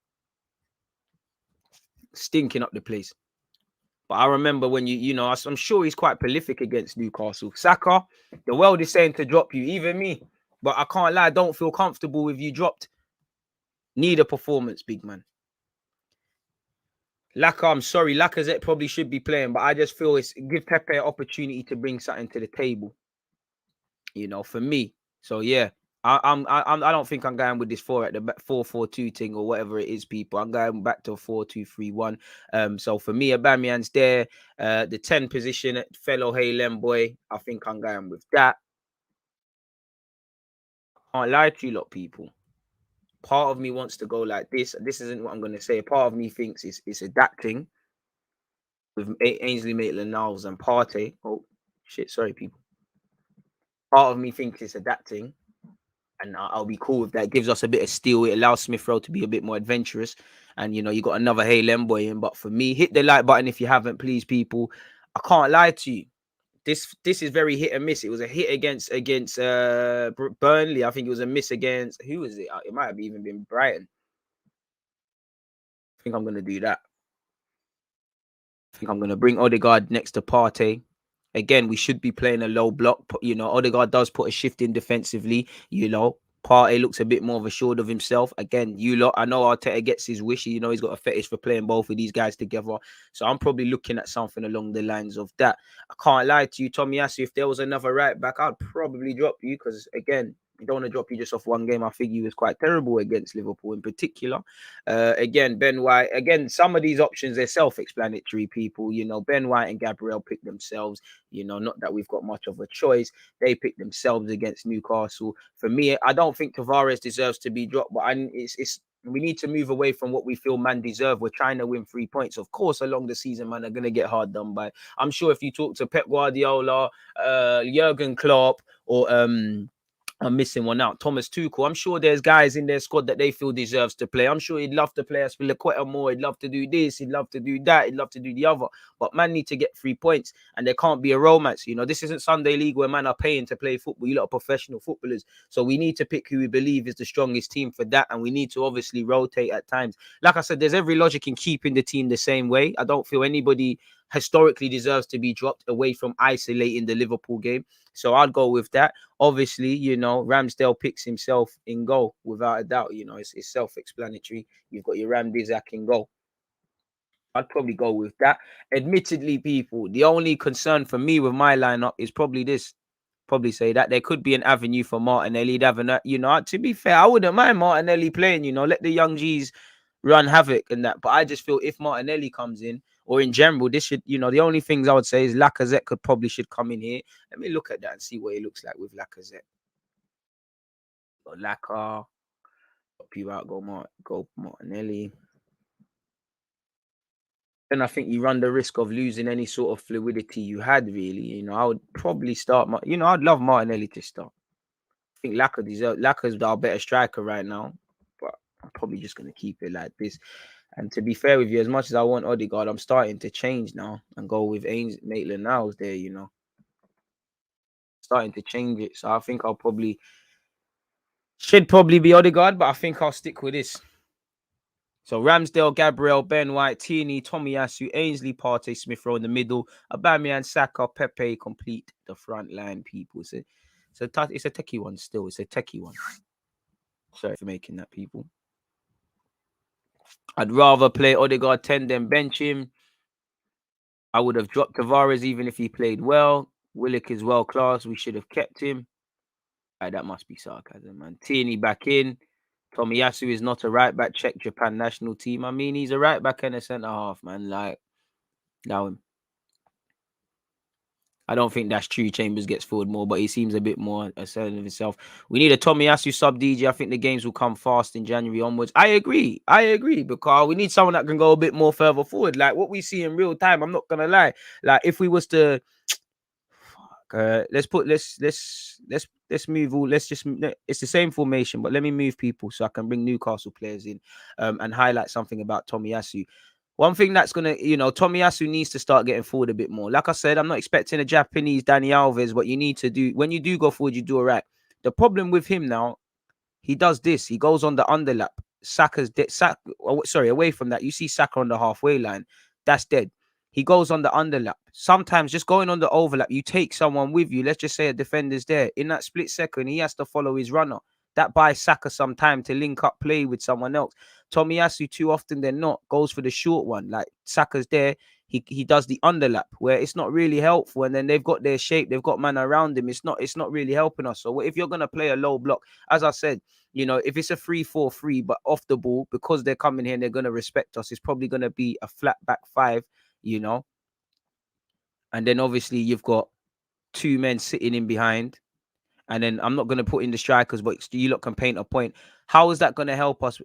But I remember when I'm sure he's quite prolific against Newcastle. Saka, the world is saying to drop you, even me. But I can't lie, I don't feel comfortable with you dropped. Need a performance, big man. I'm sorry, Lacazette probably should be playing, but I just feel it's give Pepe an opportunity to bring something to the table. For me. So yeah, I don't think I'm going with this 4-4-2 thing or whatever it is, people. I'm going back to a 4-2-3-1. So for me, Aubameyang's there. The 10 position, fellow Halem boy. I think I'm going with that. I can't lie to you lot, people. Part of me wants to go like this. This isn't what I'm going to say. Part of me thinks it's adapting with Ainsley Maitland-Niles and Partey. Oh, shit. Sorry, people. Part of me thinks it's adapting, and I'll be cool with that. It gives us a bit of steel. It allows Smith Rowe to be a bit more adventurous. And, you got another Halem boy in. But for me, hit the like button if you haven't, please, people. I can't lie to you. This is very hit and miss. It was a hit against Burnley. I think it was a miss against, who was it? It might have even been Brighton. I think I'm going to do that. I think I'm going to bring Odegaard next to Partey. Again, we should be playing a low block. Odegaard does put a shift in defensively. Partey looks a bit more of assured of himself. Again, I know Arteta gets his wish. He's got a fetish for playing both of these guys together. So I'm probably looking at something along the lines of that. I can't lie to you, Tomiyasu. If there was another right back, I'd probably drop you because, again, I don't want to drop you just off one game. I think he was quite terrible against Liverpool in particular. Again, Ben White. Again, some of these options, they're self-explanatory, people. Ben White and Gabriel pick themselves. Not that we've got much of a choice. They pick themselves against Newcastle. For me, I don't think Tavares deserves to be dropped, but it's We need to move away from what we feel man deserve. We're trying to win 3 points. Of course, along the season, man, are going to get hard done by. I'm sure if you talk to Pep Guardiola, Jurgen Klopp, or I'm missing one out, Thomas Tuchel, I'm sure there's guys in their squad that they feel deserves to play. I'm sure he'd love to play Aspilicueta more. He'd love to do this. He'd love to do that. He'd love to do the other. But man need to get 3 points, and there can't be a romance. You know, this isn't Sunday League where man are paying to play football. You lot are professional footballers. So we need to pick who we believe is the strongest team for that, and we need to obviously rotate at times. Like I said, there's every logic in keeping the team the same way. I don't feel anybody historically deserves to be dropped away from isolating the Liverpool game. So I'd go with that. Obviously, you know, Ramsdale picks himself in goal without a doubt. You know, it's self-explanatory. You've got your Ramsdale in goal. I'd probably go with that. Admittedly, people, the only concern for me with my lineup is probably this. Probably say that there could be an avenue for Martinelli. You know, to be fair, I wouldn't mind Martinelli playing. You know, let the young G's run havoc and that. But I just feel if Martinelli comes in, or in general, this should, you know, the only things I would say is Lacazette should come in here. Let me look at that and see what it looks like with Lacazette. Got Lacazette, you out, go Martinelli. Then I think you run the risk of losing any sort of fluidity you had, really. You know, I would probably start, you know, I'd love Martinelli to start. I think Lacaz's our better striker right now, but I'm probably just going to keep it like this. And to be fair with you, as much as I want Odegaard, I'm starting to change now and go with Maitland-Niles there, you know. Starting to change it. So I think should probably be Odegaard, but I think I'll stick with this. So Ramsdale, Gabriel, Ben White, Tierney, Tomiyasu, Ainsley, Partey, Smith Rowe in the middle, Aubameyang, Saka, Pepe complete the front line, people. It's a techie one still. It's a techie one. Sorry for making that, people. I'd rather play Odegaard 10 than bench him. I would have dropped Tavares even if he played well. Willock is world class. We should have kept him. That must be sarcasm, man. Tierney back in. Tomiyasu is not a right back. Czech Japan national team. I mean, he's a right back and a centre half, man. Like, allow him. I don't think that's true. Chambers gets forward more, but he seems a bit more assertive of himself. We need a Tomiyasu sub DJ. I think the games will come fast in January onwards. I agree, because we need someone that can go a bit more further forward. Like what we see in real time. I'm not gonna lie. Like if we was to let's move all. It's the same formation, but let me move people so I can bring Newcastle players in and highlight something about Tomiyasu. One thing that's going to, you know, Tomiyasu needs to start getting forward a bit more. Like I said, I'm not expecting a Japanese Dani Alves. What you need to do, when you do go forward, you do all right. The problem with him now, he does this. He goes on the underlap. Away from that, you see Saka on the halfway line. That's dead. He goes on the underlap. Sometimes just going on the overlap, you take someone with you. Let's just say a defender's there. In that split second, he has to follow his runner. That buys Saka some time to link up play with someone else. Tomiyasu, too often than not, goes for the short one. Like Saka's there, he does the underlap where it's not really helpful. And then they've got their shape, they've got man around him. It's not really helping us. So if you're gonna play a low block, as I said, you know, if it's a 3-4-3, but off the ball, because they're coming here and they're gonna respect us, it's probably gonna be a flat back five, you know. And then obviously you've got two men sitting in behind. And then I'm not going to put in the strikers, but you lot can paint a point. How is that going to help us?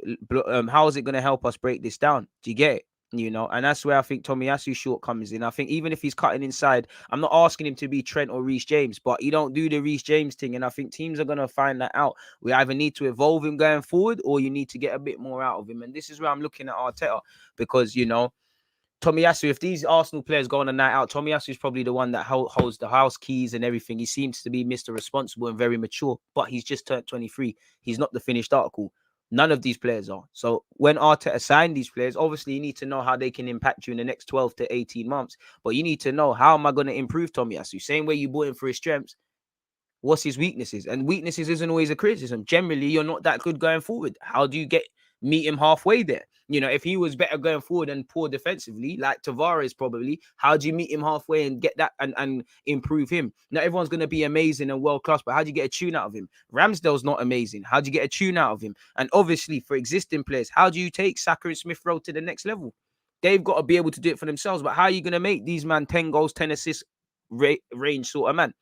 How is it going to help us break this down? Do you get it? You know, and that's where I think Tomiyasu's shortcomings in. I think even if he's cutting inside, I'm not asking him to be Trent or Reece James, but you don't do the Reece James thing. And I think teams are going to find that out. We either need to evolve him going forward or you need to get a bit more out of him. And this is where I'm looking at Arteta because, you know, Tomiyasu, if these Arsenal players go on a night out, Tomiyasu is probably the one that holds the house keys and everything. He seems to be Mr. Responsible and very mature, but he's just turned 23. He's not the finished article. None of these players are. So when Arteta signed these players, obviously you need to know how they can impact you in the next 12 to 18 months. But you need to know, how am I going to improve Tomiyasu? Same way you bought him for his strengths. What's his weaknesses? And weaknesses isn't always a criticism. Generally, you're not that good going forward. How do you meet him halfway there? You know, if he was better going forward and poor defensively, like Tavares probably, how do you meet him halfway and get that and improve him? Not everyone's going to be amazing and world-class, but how do you get a tune out of him? Ramsdale's not amazing. How do you get a tune out of him? And obviously, for existing players, how do you take Saka and Smith Rowe to the next level? They've got to be able to do it for themselves, but how are you going to make these man 10 goals, 10 assists range sort of man?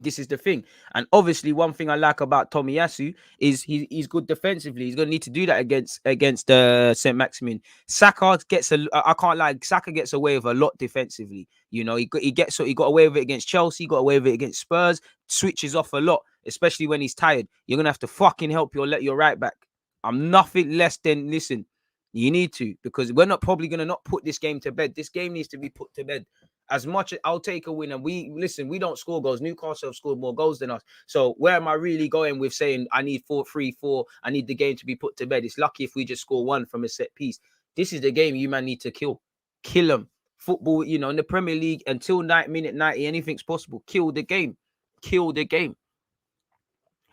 This is the thing. And obviously, one thing I like about Tomiyasu is he's good defensively. He's going to need to do that against St. Maximin. Saka gets I can't lie, Saka gets away with a lot defensively. You know, he got away with it against Chelsea, got away with it against Spurs, switches off a lot, especially when he's tired. You're going to have to fucking help your right back. I'm nothing less than, listen, you need to, because we're not probably going to not put this game to bed. This game needs to be put to bed. As much as I'll take a win, and we don't score goals. Newcastle have scored more goals than us. So where am I really going with saying I need 4-3-4? I need the game to be put to bed. It's lucky if we just score one from a set piece. This is the game you man need to kill them. Football, you know, in the Premier League until minute 90, anything's possible. Kill the game.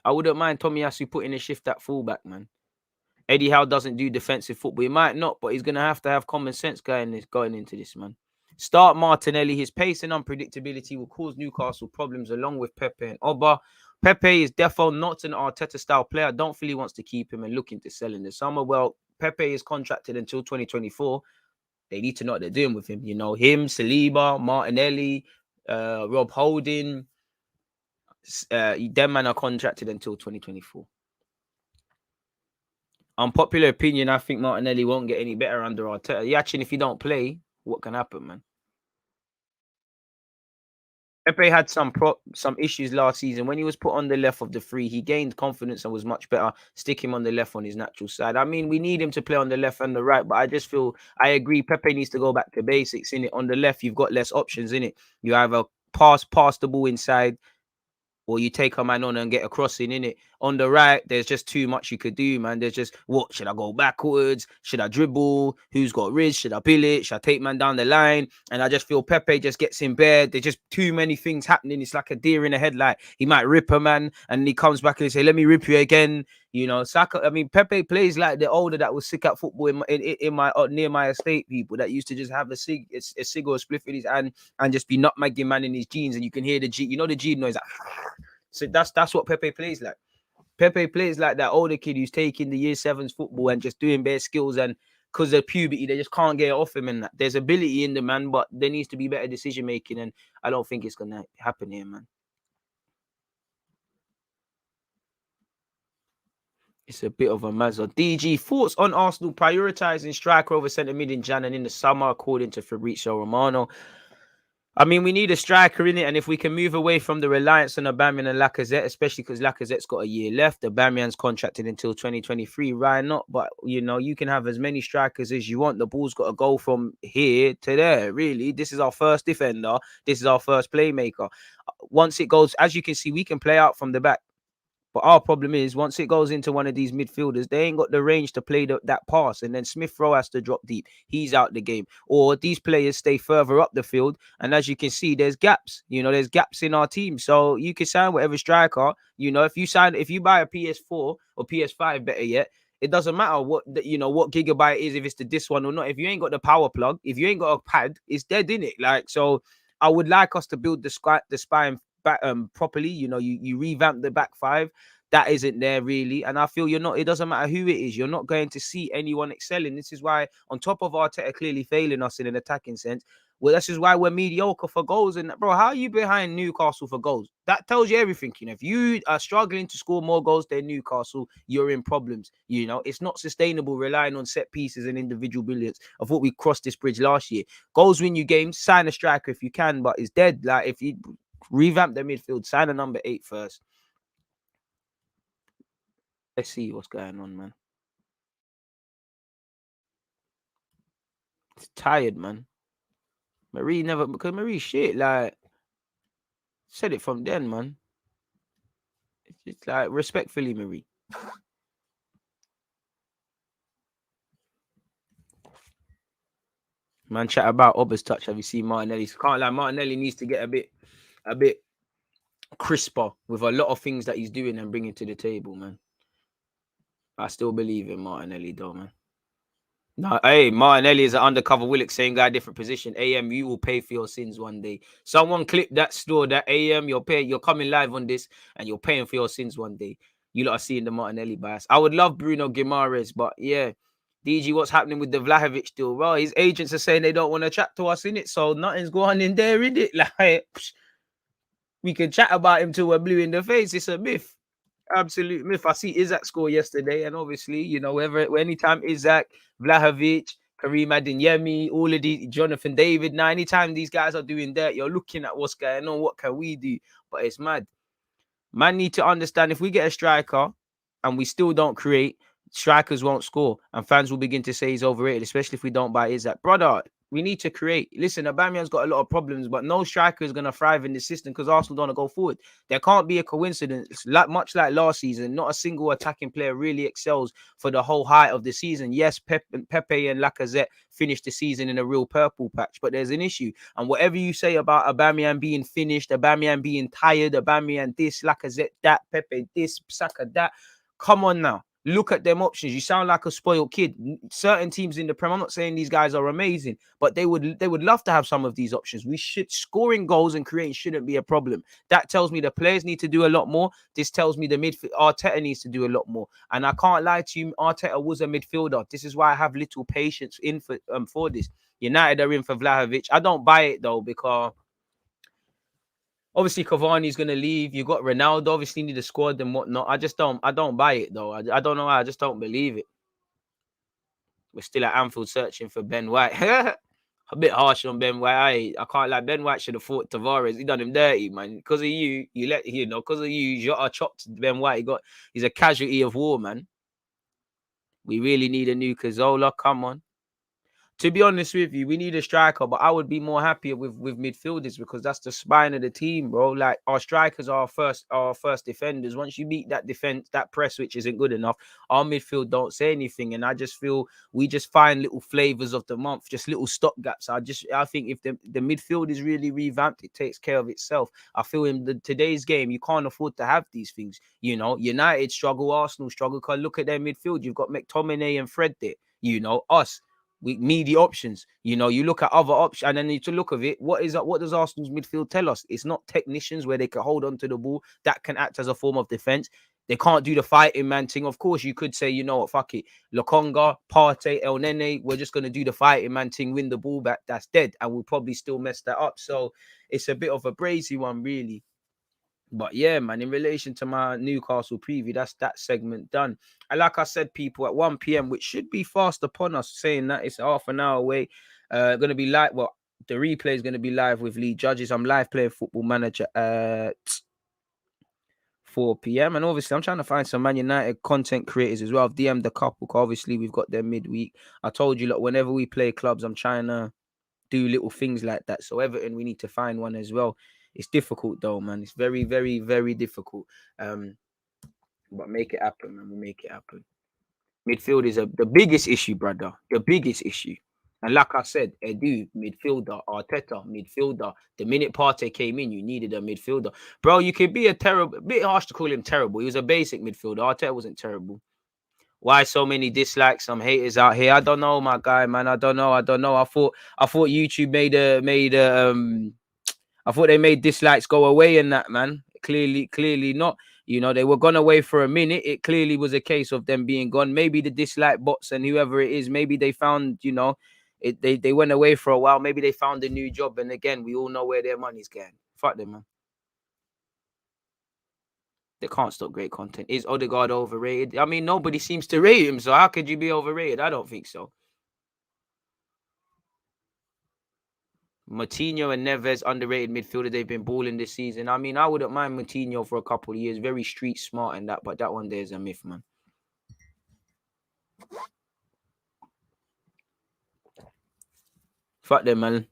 I wouldn't mind Tomiyasu putting a shift at fullback, man. Eddie Howe doesn't do defensive football. He might not, but he's gonna have to have common sense going into this, man. Start Martinelli. His pace and unpredictability will cause Newcastle problems along with Pepe and Oba. Pepe is definitely not an Arteta-style player. I don't feel he wants to keep him and looking to sell in the summer. Well, Pepe is contracted until 2024. They need to know what they're doing with him. You know, him, Saliba, Martinelli, Rob Holding. Them men are contracted until 2024. Unpopular opinion, I think Martinelli won't get any better under Arteta. Actually, if you don't play, what can happen, man? Pepe had some issues last season. When he was put on the left of the three, he gained confidence and was much better. Stick him on the left on his natural side. I mean, we need him to play on the left and the right, but I just feel, I agree, Pepe needs to go back to basics, in it. On the left, you've got less options, in it. You either pass the ball inside, or you take a man on and get a crossing, in it. On the right, there's just too much you could do, man. There's just, what, should I go backwards? Should I dribble? Who's got ridge? Should I bill it? Should I take man down the line? And I just feel Pepe just gets in bed. There's just too many things happening. It's like a deer in a headlight. He might rip a man, and he comes back and say, let me rip you again. You know, Saka, I mean, Pepe plays like the older that was sick at football in my near my estate, people that used to just have a cig or a spliff in his hand and just be nutmegging man in his jeans, and you can hear the G, you know, the G noise. Like, so that's what Pepe plays like. Pepe plays like that older kid who's taking the year sevens football and just doing bare skills, and because of puberty, they just can't get it off him. And that there's ability in the man, but there needs to be better decision making, and I don't think it's gonna happen here, man. It's a bit of a mazza. DG, thoughts on Arsenal prioritizing striker over centre mid in Jan and in the summer, according to Fabrizio Romano. I mean, we need a striker in it, and if we can move away from the reliance on Aubameyang and Lacazette, especially because Lacazette's got a year left, Aubameyang's contracted until 2023. Why not? But, you know, you can have as many strikers as you want. The ball's got to go from here to there, really. This is our first defender. This is our first playmaker. Once it goes, as you can see, we can play out from the back. But our problem is, once it goes into one of these midfielders, they ain't got the range to play that pass. And then Smith Rowe has to drop deep. He's out the game. Or these players stay further up the field. And as you can see, there's gaps. You know, there's gaps in our team. So you can sign whatever striker. You know, if you buy a PS4 or PS5, better yet, it doesn't matter what gigabyte is, if it's this one or not. If you ain't got the power plug, if you ain't got a pad, it's dead, in it. Like, so I would like us to build the spine back properly. You know, you revamp the back five. That isn't there really, and I feel it doesn't matter who it is, you're not going to see anyone excelling. This is why, on top of Arteta clearly failing us in an attacking sense, well, this is why we're mediocre for goals. And bro, how are you behind Newcastle for goals? That tells you everything. You know, if you are struggling to score more goals than Newcastle, you're in problems. You know, it's not sustainable relying on set pieces and individual brilliance. I thought we crossed this bridge last year. Goals win you games. Sign a striker if you can, but it's dead. Like, if you revamp the midfield, sign a number 8 first. Let's see what's going on, man. It's tired, man. Because Marie shit, like, said it from then, man. It's like, respectfully, Marie. Man, chat about Oba's touch. Have you seen Martinelli's? Can't lie, Martinelli needs to get a bit crisper with a lot of things that he's doing and bringing to the table, man. I still believe in Martinelli, though, man. No, hey, Martinelli is an undercover Willock, same guy, different position. AM, you will pay for your sins one day. Someone clip that store, that AM, you're coming live on this, and you're paying for your sins one day. You lot are seeing the Martinelli bias. I would love Bruno Guimaraes, but yeah, DG, what's happening with the Vlahovic deal? Well, his agents are saying they don't want to chat to us, in it, so nothing's going in there, in it. Like, We can chat about him till we're blue in the face. It's a myth. Absolute myth. I see Isaac score yesterday, and obviously, anytime Isaac, Vlahovic, Kareem Adeyemi, all of these, Jonathan David, now anytime these guys are doing that, you're looking at what's going on, what can we do? But it's mad. Man need to understand if we get a striker and we still don't create, strikers won't score, and fans will begin to say he's overrated, especially if we don't buy Isaac. Brother, we need to create. Listen, Aubameyang's got a lot of problems, but no striker is going to thrive in this system because Arsenal don't want to go forward. There can't be a coincidence. Much like last season, not a single attacking player really excels for the whole height of the season. Yes, Pepe and Lacazette finished the season in a real purple patch, but there's an issue. And whatever you say about Aubameyang being finished, Aubameyang being tired, Aubameyang this, Lacazette that, Pepe this, Saka that, come on now. Look at them options. You sound like a spoiled kid. Certain teams in the Prem, I'm not saying these guys are amazing, but they would love to have some of these options. Scoring goals and creating shouldn't be a problem. That tells me the players need to do a lot more. This tells me the midfield Arteta needs to do a lot more. And I can't lie to you, Arteta was a midfielder. This is why I have little patience for this. United are in for Vlahovic. I don't buy it though, because obviously Cavani's going to leave. You got Ronaldo, obviously need a squad and whatnot. I don't buy it though. I don't know why. I just don't believe it. We're still at Anfield searching for Ben White. A bit harsh on Ben White. I can't lie. Ben White should have fought Tavares. He done him dirty, man. Because of because of you, Jota chopped Ben White. He's a casualty of war, man. We really need a new Cazorla. Come on. To be honest with you, we need a striker, but I would be more happier with midfielders because that's the spine of the team, bro. Like our strikers are our first defenders. Once you beat that defense, that press, which isn't good enough, our midfield don't say anything. And I just feel we just find little flavors of the month, just little stopgaps. I think if the midfield is really revamped, it takes care of itself. I feel in today's game, you can't afford to have these things. United struggle, Arsenal struggle. Because look at their midfield. You've got McTominay and Fred there. Us. We need the options. You look at other options, and then you to look of it. What does Arsenal's midfield tell us? It's not technicians where they can hold on to the ball that can act as a form of defense. They can't do the fighting man thing. Of course, you could say, fuck it, Lokonga, Partey, El Nene, we're just gonna do the fighting man thing, win the ball back. That's dead, and we'll probably still mess that up. So it's a bit of a brazy one, really. But yeah, man, in relation to my Newcastle preview, that's that segment done. And like I said, people, at 1 p.m., which should be fast upon us, saying that it's half an hour away, going to be live. Well, the replay is going to be live with Lee Judges. I'm live playing Football Manager at 4 p.m. And obviously, I'm trying to find some Man United content creators as well. I've DM'd a couple, because obviously, we've got them midweek. I told you, look, whenever we play clubs, I'm trying to do little things like that. So Everton, we need to find one as well. It's difficult though, man. It's very, very, very difficult. But make it happen, man. We'll make it happen. Midfield is the biggest issue, brother. The biggest issue. And like I said, Edu, midfielder, Arteta, midfielder. The minute Partey came in, you needed a midfielder. Bro, you could be a bit harsh to call him terrible. He was a basic midfielder. Arteta wasn't terrible. Why so many dislikes, some haters out here? I don't know, my guy, man. I don't know. I thought YouTube I thought they made dislikes go away in that, man. Clearly not. They were gone away for a minute. It clearly was a case of them being gone. Maybe the dislike bots and whoever it is, maybe they found, they went away for a while. Maybe they found a new job. And again, we all know where their money's going. Fuck them, man. They can't stop great content. Is Odegaard overrated? I mean, nobody seems to rate him. So how could you be overrated? I don't think so. Moutinho and Neves, underrated midfielder. They've been balling this season. I mean, I wouldn't mind Moutinho for a couple of years. Very street smart and that, but that one there is a myth, man. Fuck them, man.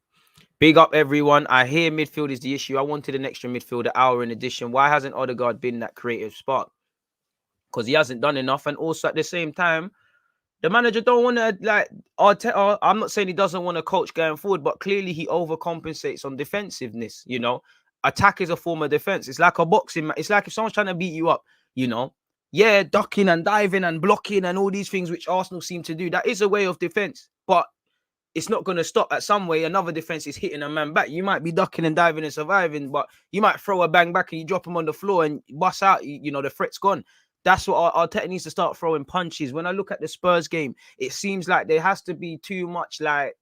Big up, everyone. I hear midfield is the issue. I wanted an extra midfielder hour in addition. Why hasn't Odegaard been that creative spark? Because he hasn't done enough. And also at the same time, the manager don't want to, like, Arteta, I'm not saying he doesn't want to coach going forward, but clearly he overcompensates on defensiveness, Attack is a form of defense. It's like a boxing match. It's like if someone's trying to beat you up, Yeah, ducking and diving and blocking and all these things which Arsenal seem to do. That is a way of defense, but it's not going to stop. At some way, another defense is hitting a man back. You might be ducking and diving and surviving, but you might throw a bang back and you drop him on the floor and bust out, the threat's gone. That's what Arteta needs to start throwing punches. When I look at the Spurs game, it seems like there has to be too much, like,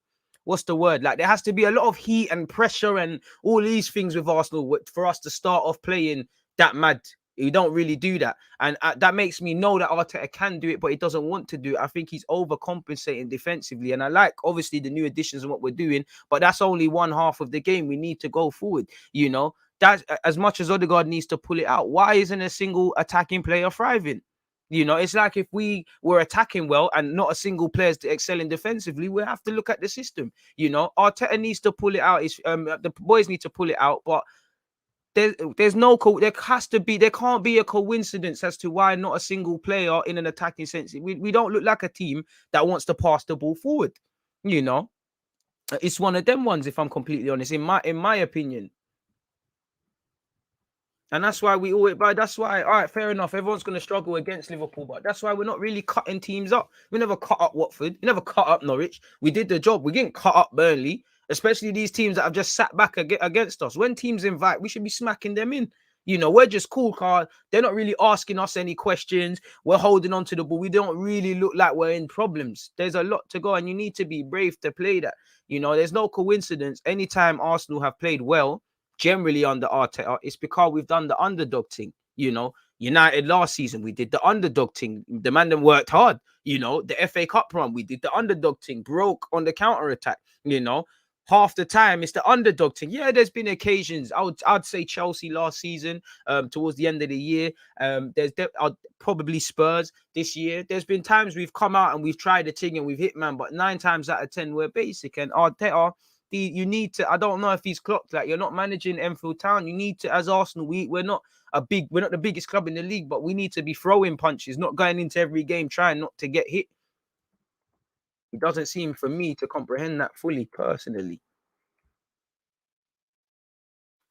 what's the word? Like there has to be a lot of heat and pressure and all these things with Arsenal for us to start off playing that mad. You don't really do that. And that makes me know that Arteta can do it, but he doesn't want to do it. I think he's overcompensating defensively. And I like, obviously, the new additions and what we're doing, but that's only one half of the game. We need to go forward, you know. That's as much as Odegaard needs to pull it out. Why isn't a single attacking player thriving? You know, it's like if we were attacking well and not a single player is excelling defensively, we have to look at the system. You know, Arteta needs to pull it out. The boys need to pull it out, but there can't be a coincidence as to why not a single player in an attacking sense. We don't look like a team that wants to pass the ball forward. You know, it's one of them ones. If I'm completely honest, in my opinion. And that's why that's why, all right, fair enough. Everyone's going to struggle against Liverpool, but that's why we're not really cutting teams up. We never cut up Watford. We never cut up Norwich. We did the job. We didn't cut up Burnley, especially these teams that have just sat back against us. When teams invite, we should be smacking them in. You know, we're just cool, Carl. They're not really asking us any questions. We're holding on to the ball. We don't really look like we're in problems. There's a lot to go, and you need to be brave to play that. You know, there's no coincidence. Anytime Arsenal have played well, generally under Arteta, it's because we've done the underdog thing. You know, United last season, we did the underdog thing. The man them worked hard. You know, the FA Cup run, we did the underdog thing, broke on the counter attack. You know, half the time it's the underdog thing. Yeah, there's been occasions. I'd say Chelsea last season, towards the end of the year. There's probably Spurs this year. There's been times we've come out and we've tried the thing and we've hit man, but 9 times out of 10 we're basic. And Arteta, you need to, I don't know if he's clocked, like you're not managing Enfield Town. You need to, as Arsenal, we're not the biggest club in the league, but we need to be throwing punches, not going into every game trying not to get hit. It doesn't seem for me to comprehend that fully, personally.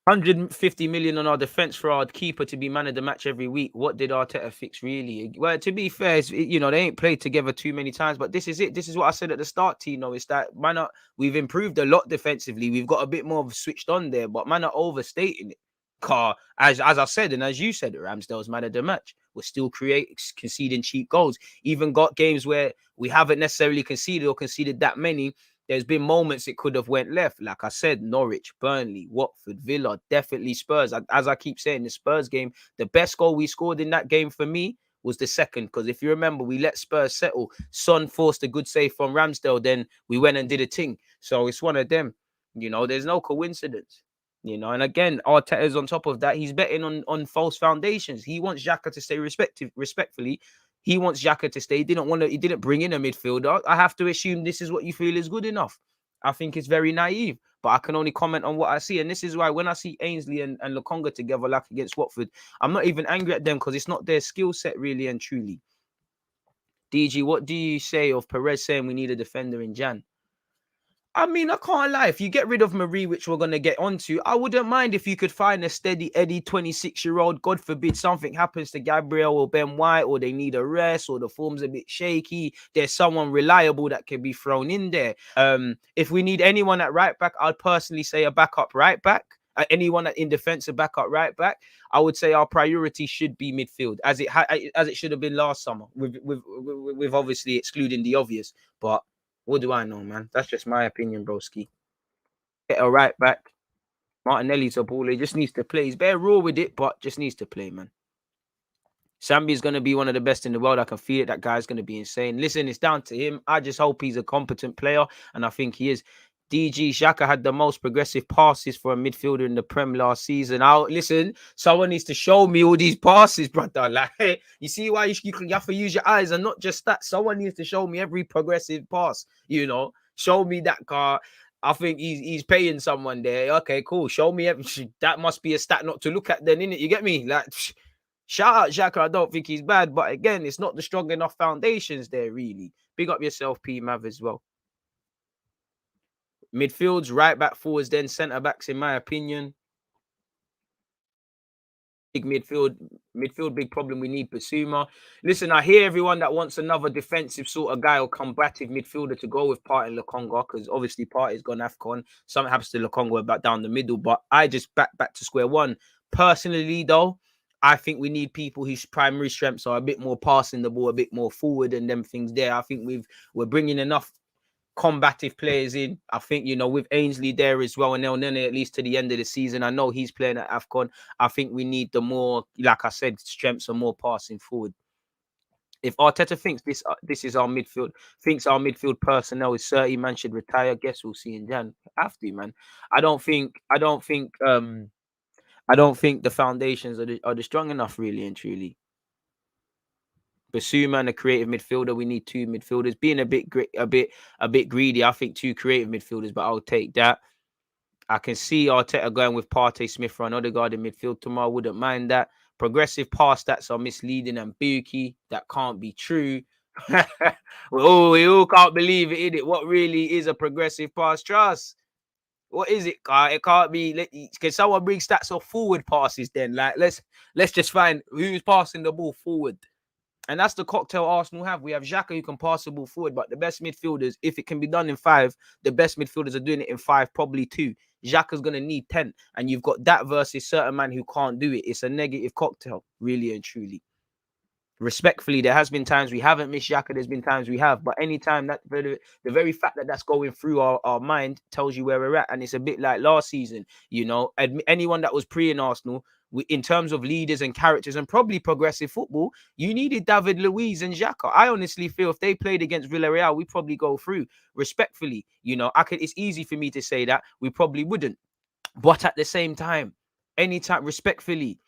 150 million on our defense for our keeper to be man of the match every week. What did Arteta fix, really? Well, to be fair, you know, they ain't played together too many times, but this is it. This is what I said at the start, Tino. It's that we've improved a lot defensively. We've got a bit more of switched on there, but man are overstating it. As I said, and as you said, Ramsdale's man of the match. We're still conceding cheap goals. Even got games where we haven't necessarily conceded that many. There's been moments it could have went left. Like I said, Norwich, Burnley, Watford, Villa, definitely Spurs. As I keep saying, the Spurs game, the best goal we scored in that game for me was the second. Because if you remember, we let Spurs settle. Son forced a good save from Ramsdale. Then we went and did a thing. So it's one of them. You know, there's no coincidence. You know, and again, Arteta's on top of that. He's betting on false foundations. He wants Xhaka to stay respectfully. He wants Xhaka to stay. He didn't bring in a midfielder. I have to assume this is what you feel is good enough. I think it's very naive, but I can only comment on what I see. And this is why when I see Ainsley and Lokonga together, like against Watford, I'm not even angry at them because it's not their skill set, really and truly. DG, what do you say of Perez saying we need a defender in Jan? I mean, I can't lie. If you get rid of Marie, which we're going to get onto, I wouldn't mind if you could find a steady Eddie 26-year-old. God forbid something happens to Gabriel or Ben White, or they need a rest, or the form's a bit shaky. There's someone reliable that can be thrown in there. If we need anyone at right back, I'd personally say a backup right back. Anyone in defense, a backup right back. I would say our priority should be midfield, as it should have been last summer, with obviously excluding the obvious, but. What do I know, man? That's just my opinion, broski. Get a right back. Martinelli's a baller. He just needs to play. He's very raw with it, but just needs to play, man. Sambi's going to be one of the best in the world. I can feel it. That guy's going to be insane. Listen, it's down to him. I just hope he's a competent player, and I think he is. DG Xhaka had the most progressive passes for a midfielder in the Prem last season. Listen, someone needs to show me all these passes, brother. Like, you see why you have to use your eyes and not just that. Someone needs to show me every progressive pass. You know, show me that car. I think he's paying someone there. Okay, cool. Show me that must be a stat not to look at then, innit? You get me? Like, shout out Xhaka. I don't think he's bad, but again, it's not the strong enough foundations there, really. Big up yourself, P Mav, as well. Midfields, right back, forwards, then centre backs, in my opinion. Big midfield, big problem. We need Basuma. Listen, I hear everyone that wants another defensive sort of guy or combative midfielder to go with Partey and Lokonga, because obviously Partey's gone AFCON. Something happens to Lokonga about down the middle, but I just back to square one. Personally, though, I think we need people whose primary strengths are a bit more passing the ball, a bit more forward, and them things there. I think we're bringing enough combative players in. I think, you know, with Ainsley there as well, and El Nene at least to the end of the season. I know he's playing at AFCON. I think we need the more, like I said, strengths and more passing forward. If Arteta thinks this is our midfield, thinks our midfield personnel is 30 man should retire, guess we'll see in Jan. Have to, man. I don't think the foundations are the strong enough, really and truly. Basuma and a creative midfielder. We need two midfielders. Being a bit greedy, I think two creative midfielders, but I'll take that. I can see Arteta going with Partey, Smith, and Odegaard in midfield tomorrow. Wouldn't mind that. Progressive pass stats are misleading and booky. That can't be true. we all can't believe it, innit? What really is a progressive pass? Trust. What is it, guy? It can't be. Can someone bring stats of forward passes then? Like, let's just find who's passing the ball forward. And that's the cocktail Arsenal have. We have Xhaka who can pass the ball forward, but the best midfielders, if it can be done in 5, the best midfielders are doing it in 5, probably 2. Xhaka's going to need 10. And you've got that versus certain man who can't do it. It's a negative cocktail, really and truly. Respectfully, there has been times we haven't missed Xhaka. There's been times we have. But anytime that the very fact that that's going through our mind tells you where we're at. And it's a bit like last season, you know, anyone that was pre in Arsenal, in terms of leaders and characters and probably progressive football, you needed David Luiz and Xhaka. I honestly feel if they played against Villarreal, we probably go through. Respectfully, you know, it's easy for me to say that. We probably wouldn't. But at the same time, anytime, respectfully,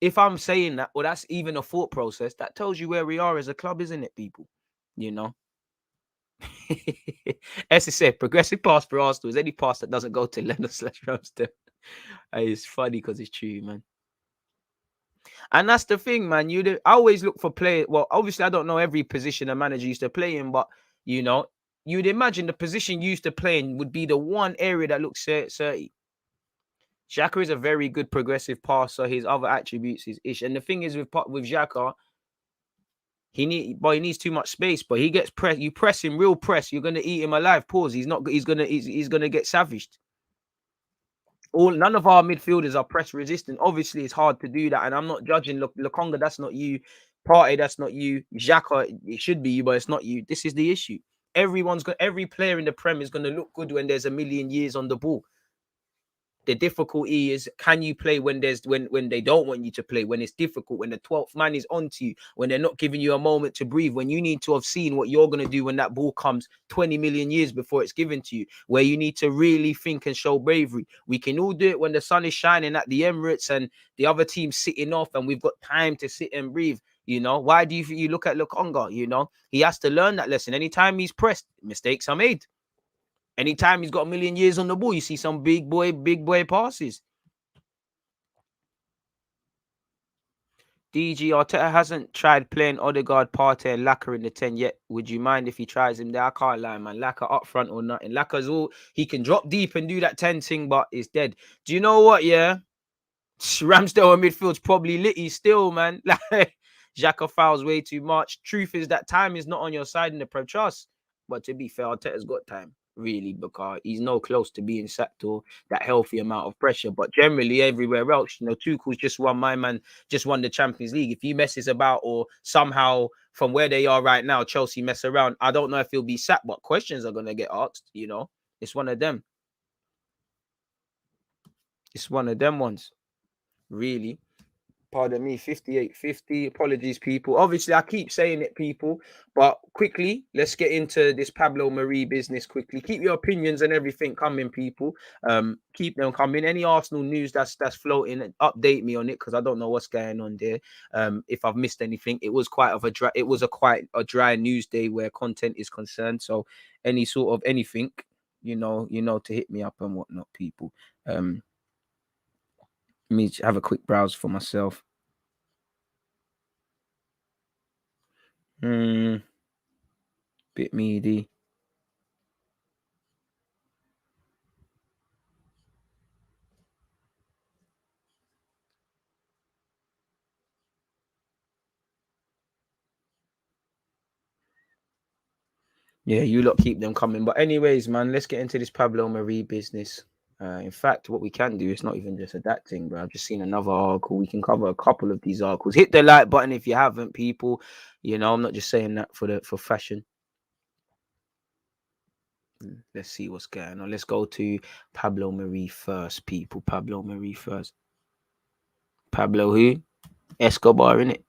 if I'm saying that, or that's even a thought process, that tells you where we are as a club, isn't it, people? You know? As I said, progressive pass for Arsenal is any pass that doesn't go to Leno/Ramsdale. It's funny because it's true, man. And that's the thing, man. I always look for players. Well, obviously, I don't know every position a manager used to play in, but, you know, you'd imagine the position you used to play in would be the one area that looks 30. Xhaka is a very good progressive passer. His other attributes is ish. And the thing is with Xhaka, he needs too much space, but he gets pressed. You press him, real press, you're gonna eat him alive. Pause. He's gonna get savaged. None of our midfielders are press resistant. Obviously, it's hard to do that, and I'm not judging. Lokonga, that's not you. Partey, that's not you. Xhaka, it should be you, but it's not you. This is the issue. Every player in the Prem is gonna look good when there's a million years on the ball. The difficulty is, can you play when they don't want you to play, when it's difficult, when the 12th man is onto you, when they're not giving you a moment to breathe, when you need to have seen what you're going to do when that ball comes 20 million years before it's given to you, where you need to really think and show bravery. We can all do it when the sun is shining at the Emirates and the other team's sitting off and we've got time to sit and breathe. You know, why do you look at Lokonga? You know, he has to learn that lesson. Anytime he's pressed, mistakes are made. Anytime he's got a million years on the ball, you see some big boy passes. DG, Arteta hasn't tried playing Odegaard, Partey, and Lacazette in the 10 yet. Would you mind if he tries him there? I can't lie, man. Lacazette up front or nothing. Lacazette's all he can drop deep and do that 10 thing, but it's dead. Do you know what? Yeah, Ramsdale in midfield's probably litty still, man. Like Xhaka fouls way too much. Truth is that time is not on your side in the Prem Trust. But to be fair, Arteta's got time. Really, because he's no close to being sacked or that healthy amount of pressure. But generally, everywhere else, you know, Tuchel's just won. My man just won the Champions League. If he messes about or somehow from where they are right now, Chelsea mess around, I don't know if he'll be sacked, but questions are going to get asked, you know. It's one of them. It's one of them ones, really. Pardon me, 5850. Apologies, people. Obviously, I keep saying it, people. But quickly, let's get into this Pablo Mari business quickly. Keep your opinions and everything coming, people. Keep them coming. Any Arsenal news that's floating, update me on it because I don't know what's going on there. If I've missed anything, it was quite a dry news day where content is concerned. So any sort of anything, you know, to hit me up and whatnot, people. Let me have a quick browse for myself. Bit meaty. Yeah, you lot keep them coming. But anyways, man, let's get into this Pablo Mari business. In fact, what we can do is not even just a that thing, bro. I've just seen another article. We can cover a couple of these articles. Hit the like button if you haven't, people. You know, I'm not just saying that for fashion. Let's see what's going on. Let's go to Pablo Mari first, people. Pablo Mari first. Pablo who? Escobar, innit?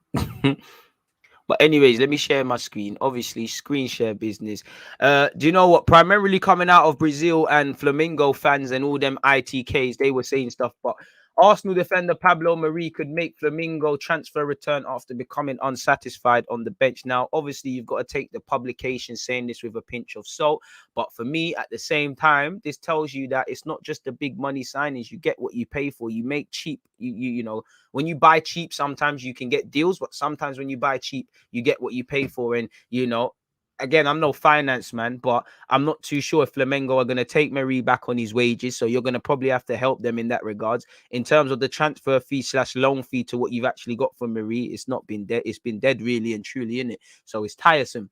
But anyways, let me share my screen. Obviously, screen share business. Do you know what? Primarily coming out of Brazil and Flamengo fans and all them ITKs, they were saying stuff. But Arsenal defender Pablo Mari could make Flamengo transfer return after becoming unsatisfied on the bench. Now, obviously, you've got to take the publication saying this with a pinch of salt. But for me, at the same time, this tells you that it's not just the big money signings. You get what you pay for. You make cheap. You know, when you buy cheap, sometimes you can get deals, but sometimes when you buy cheap, you get what you pay for. And, you know, again, I'm no finance man, but I'm not too sure if Flamengo are going to take Mari back on his wages. So you're going to probably have to help them in that regards. In terms of the transfer fee / loan fee to what you've actually got from Mari, it's not been dead. It's been dead really and truly, isn't it? So it's tiresome.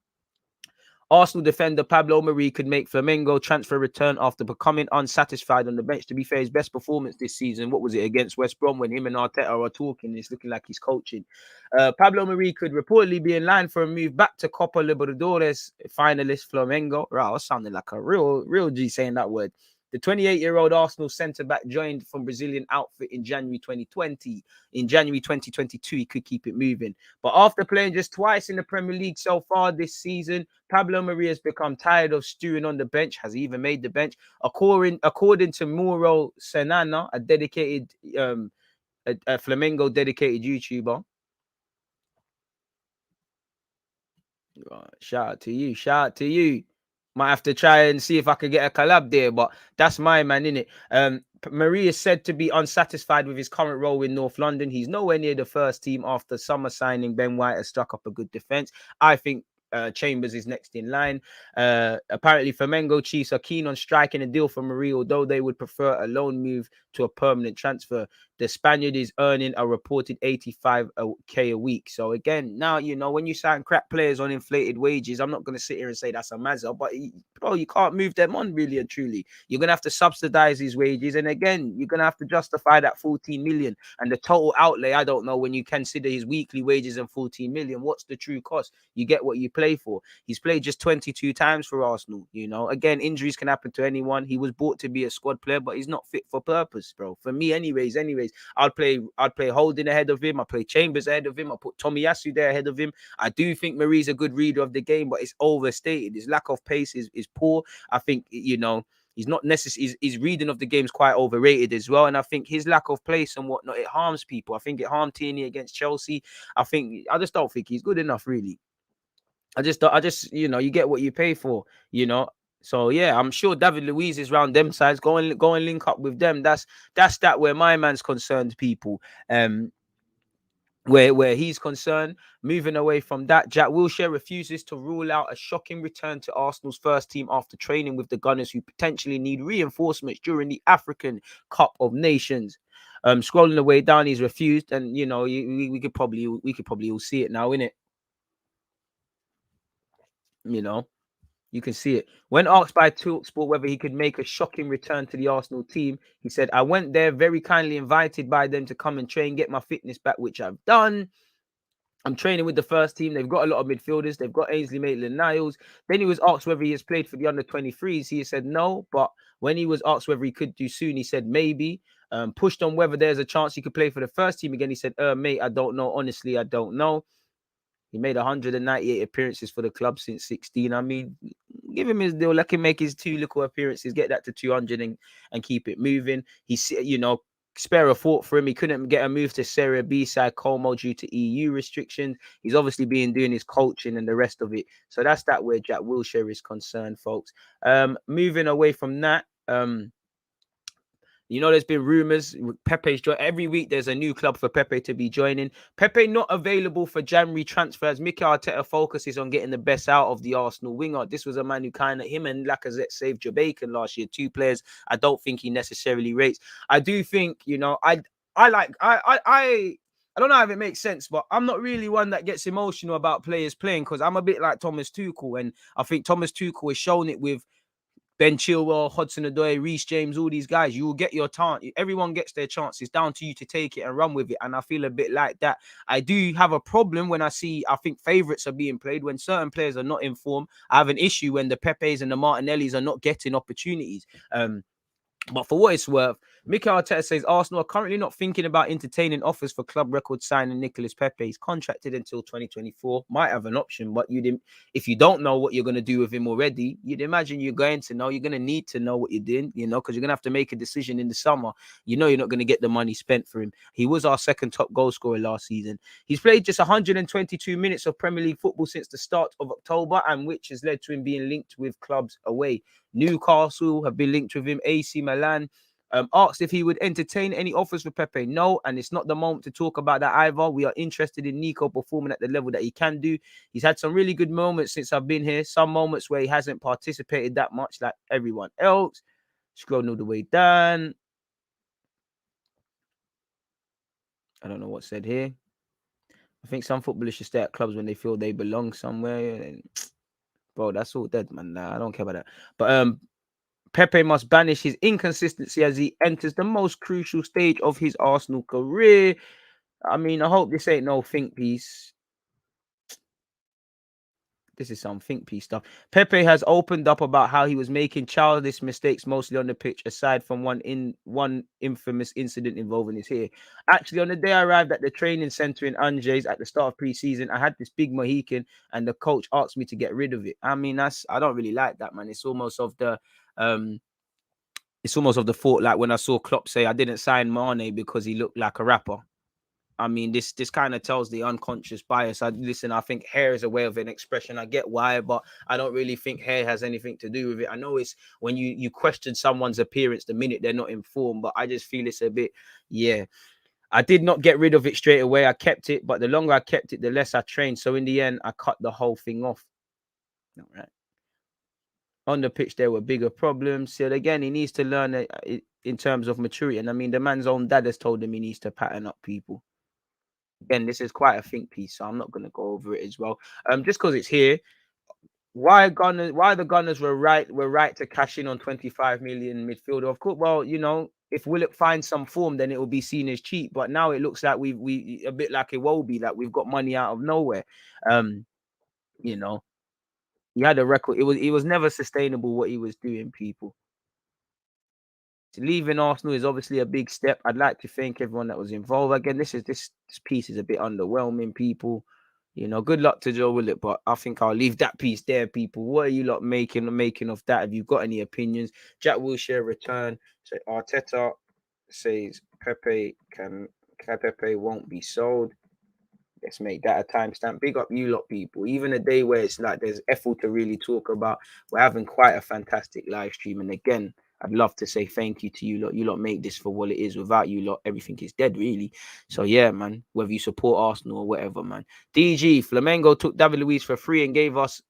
Arsenal defender Pablo Mari could make Flamengo transfer return after becoming unsatisfied on the bench. To be fair, his best performance this season, what was it, against West Brom when him and Arteta are talking? It's looking like he's coaching. Pablo Mari could reportedly be in line for a move back to Copa Libertadores finalist Flamengo. Right, I was sounding like a real G saying that word. The 28-year-old Arsenal centre-back joined from Brazilian outfit in January 2020. In January 2022, he could keep it moving. But after playing just twice in the Premier League so far this season, Pablo Mari has become tired of stewing on the bench. Has he even made the bench? According to Mauro Senana, a dedicated, a Flamengo dedicated YouTuber. Shout out to you. Shout out to you. Might have to try and see if I could get a collab there, but that's my man, innit? Mari is said to be unsatisfied with his current role in North London. He's nowhere near the first team after summer signing. Ben White has struck up a good defense. I think Chambers is next in line. Apparently, Flamengo Chiefs are keen on striking a deal for Mari, although they would prefer a loan move to a permanent transfer. The Spaniard is earning a reported 85k a week. So again, now, you know, when you sign crap players on inflated wages, I'm not going to sit here and say that's a mazza, but bro, you can't move them on really and truly. You're going to have to subsidize his wages. And again, you're going to have to justify that 14 million and the total outlay. I don't know, when you consider his weekly wages and 14 million, what's the true cost? You get what you play for. He's played just 22 times for Arsenal. You know, again, injuries can happen to anyone. He was bought to be a squad player, but he's not fit for purpose, bro. For me, anyways, I'd play Holding ahead of him. I play Chambers ahead of him. I put Tomiyasu there ahead of him. I do think Mari's a good reader of the game, but it's overstated. His lack of pace is poor. I think, you know, he's not necessarily, his reading of the game is quite overrated as well. And I think his lack of pace and whatnot, it harms people. I think it harmed Tierney against Chelsea. I just don't think he's good enough, really. I just, you know, you get what you pay for, you know. So yeah, I'm sure David Luiz is round them sides. Go and link up with them. That's that where my man's concerned, people. Where he's concerned, moving away from that, Jack Wilshere refuses to rule out a shocking return to Arsenal's first team after training with the Gunners, who potentially need reinforcements during the African Cup of Nations. Scrolling the way down, he's refused, and you know, we could probably all see it now, innit? You know. You can see it. When asked by TalkSport whether he could make a shocking return to the Arsenal team, he said, I went there very kindly invited by them to come and train, get my fitness back, which I've done. I'm training with the first team. They've got a lot of midfielders. They've got Ainsley Maitland-Niles. Then he was asked whether he has played for the under-23s. He said no, but when he was asked whether he could do soon, he said maybe. Pushed on whether there's a chance he could play for the first team again. He said, mate, I don't know. Honestly, I don't know. He made 198 appearances for the club since 16. I mean, give him his deal. Let him make his 2 little appearances, get that to 200 and keep it moving. He's, you know, spare a thought for him. He couldn't get a move to Serie B side Como due to EU restrictions. He's obviously doing his coaching and the rest of it. So that's that where Jack Wilshere is concerned, folks. Moving away from that, you know, there's been rumors. Pepe's every week. There's a new club for Pepe to be joining. Pepe not available for January transfers. Mikel Arteta focuses on getting the best out of the Arsenal winger. This was a man who him and Lacazette saved Jamaica last year. 2 players I don't think he necessarily rates. I do think, you know, I don't know if it makes sense, but I'm not really one that gets emotional about players playing, because I'm a bit like Thomas Tuchel, and I think Thomas Tuchel has shown it with Ben Chilwell, Hudson-Odoi, Reece James, all these guys, you will get your chance. Everyone gets their chance. It's down to you to take it and run with it. And I feel a bit like that. I do have a problem when I think favourites are being played. When certain players are not in form, I have an issue when the Pepes and the Martinellis are not getting opportunities. But for what it's worth, Mikel Arteta says Arsenal are currently not thinking about entertaining offers for club record signing Nicolas Pepe. He's contracted until 2024. Might have an option, but if you don't know what you're going to do with him already, you'd imagine you're going to know. You're going to need to know what you're doing, because you're going to have to make a decision in the summer. You're not going to get the money spent for him. He was our second top goal scorer last season. He's played just 122 minutes of Premier League football since the start of October, and which has led to him being linked with clubs away. Newcastle have been linked with him. AC Milan asked if he would entertain any offers for Pepe. No, and it's not the moment to talk about that either. We are interested in Nico performing at the level that he can do. He's had some really good moments since I've been here. Some moments where he hasn't participated that much like everyone else. Scrolling all the way down. I don't know what's said here. I think some footballers should stay at clubs when they feel they belong somewhere. Bro, that's all dead, man. Nah, I don't care about that. But Pepe must banish his inconsistency as he enters the most crucial stage of his Arsenal career. I mean, I hope this ain't no think piece. This is some think piece stuff. Pepe has opened up about how he was making childish mistakes mostly on the pitch, aside from one infamous incident involving his hair. Actually, on the day I arrived at the training center in Angers at the start of pre-season, I had this big Mohican and the coach asked me to get rid of it. I mean, I don't really like that, man. It's almost of the thought like when I saw Klopp say I didn't sign Mane because he looked like a rapper. I mean, this kind of tells the unconscious bias. I think hair is a way of an expression. I get why, but I don't really think hair has anything to do with it. I know it's when you question someone's appearance the minute they're not informed, but I just feel it's a bit, yeah. I did not get rid of it straight away. I kept it, but the longer I kept it, the less I trained. So in the end, I cut the whole thing off. All right. On the pitch, there were bigger problems. So again, he needs to learn it in terms of maturity. And I mean, the man's own dad has told him he needs to pattern up people. Again, this is quite a think piece, so I'm not going to go over it as well. Just because it's here, why the Gunners were right to cash in on 25 million midfielder. Of course, well, if Willock finds some form, then it will be seen as cheap. But now it looks like we a bit like it will be that we've got money out of nowhere. He had a record. It was never sustainable what he was doing, people. Leaving Arsenal is obviously a big step. I'd like to thank everyone that was involved. Again, this piece is a bit underwhelming, people. Good luck to Joe Willock, but I think I'll leave that piece there, people. What are you lot making of that? Have you got any opinions? Jack Wilshere return. So Arteta says Pepe won't be sold. Let's make that a timestamp. Big up you lot, people. Even a day where it's like there's effort to really talk about. We're having quite a fantastic live stream. And again, I'd love to say thank you to you lot. You lot make this for what it is. Without you lot, everything is dead, really. So yeah, man. Whether you support Arsenal or whatever, man. DG, Flamengo took David Luiz for free and gave us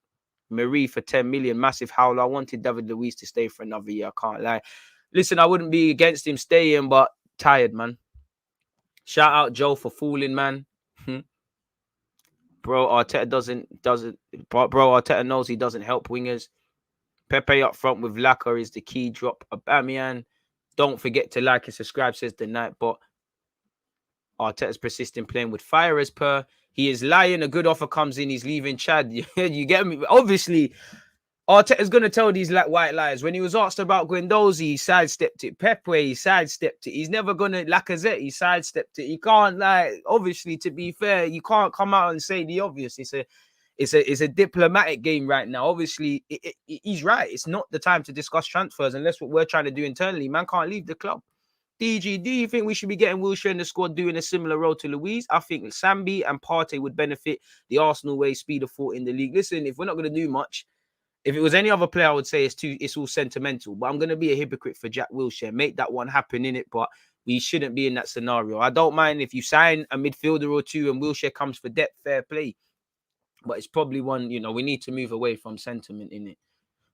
Marie for 10 million. Massive howl. I wanted David Luiz to stay for another year. I can't lie. Listen, I wouldn't be against him staying, but tired, man. Shout out Joe for fooling, man. Bro, Arteta Arteta knows he doesn't help wingers. Pepe up front with Lacazette is the key. Drop Aubameyang. Don't forget to like and subscribe, says the Nightbot. Arteta's persisting playing with fire as per. He is lying. A good offer comes in. He's leaving Chad. You get me? Obviously, Arteta's going to tell these white lies. When he was asked about Guendouzi, he sidestepped it. Pepe, he sidestepped it. He's never going to... Lacazette, he sidestepped it. He can't, obviously, to be fair, you can't come out and say the obvious. It's a diplomatic game right now. Obviously, he's right. It's not the time to discuss transfers unless what we're trying to do internally. Man can't leave the club. DG, do you think we should be getting Wilshere in the squad doing a similar role to Luiz? I think Sambi and Partey would benefit the Arsenal way, speed of thought in the league. Listen, if we're not going to do much, if it was any other player, I would say it's all sentimental. But I'm going to be a hypocrite for Jack Wilshere. Make that one happen, in it. But we shouldn't be in that scenario. I don't mind if you sign a midfielder or two and Wilshere comes for depth, fair play. But it's probably one, we need to move away from sentiment, in it.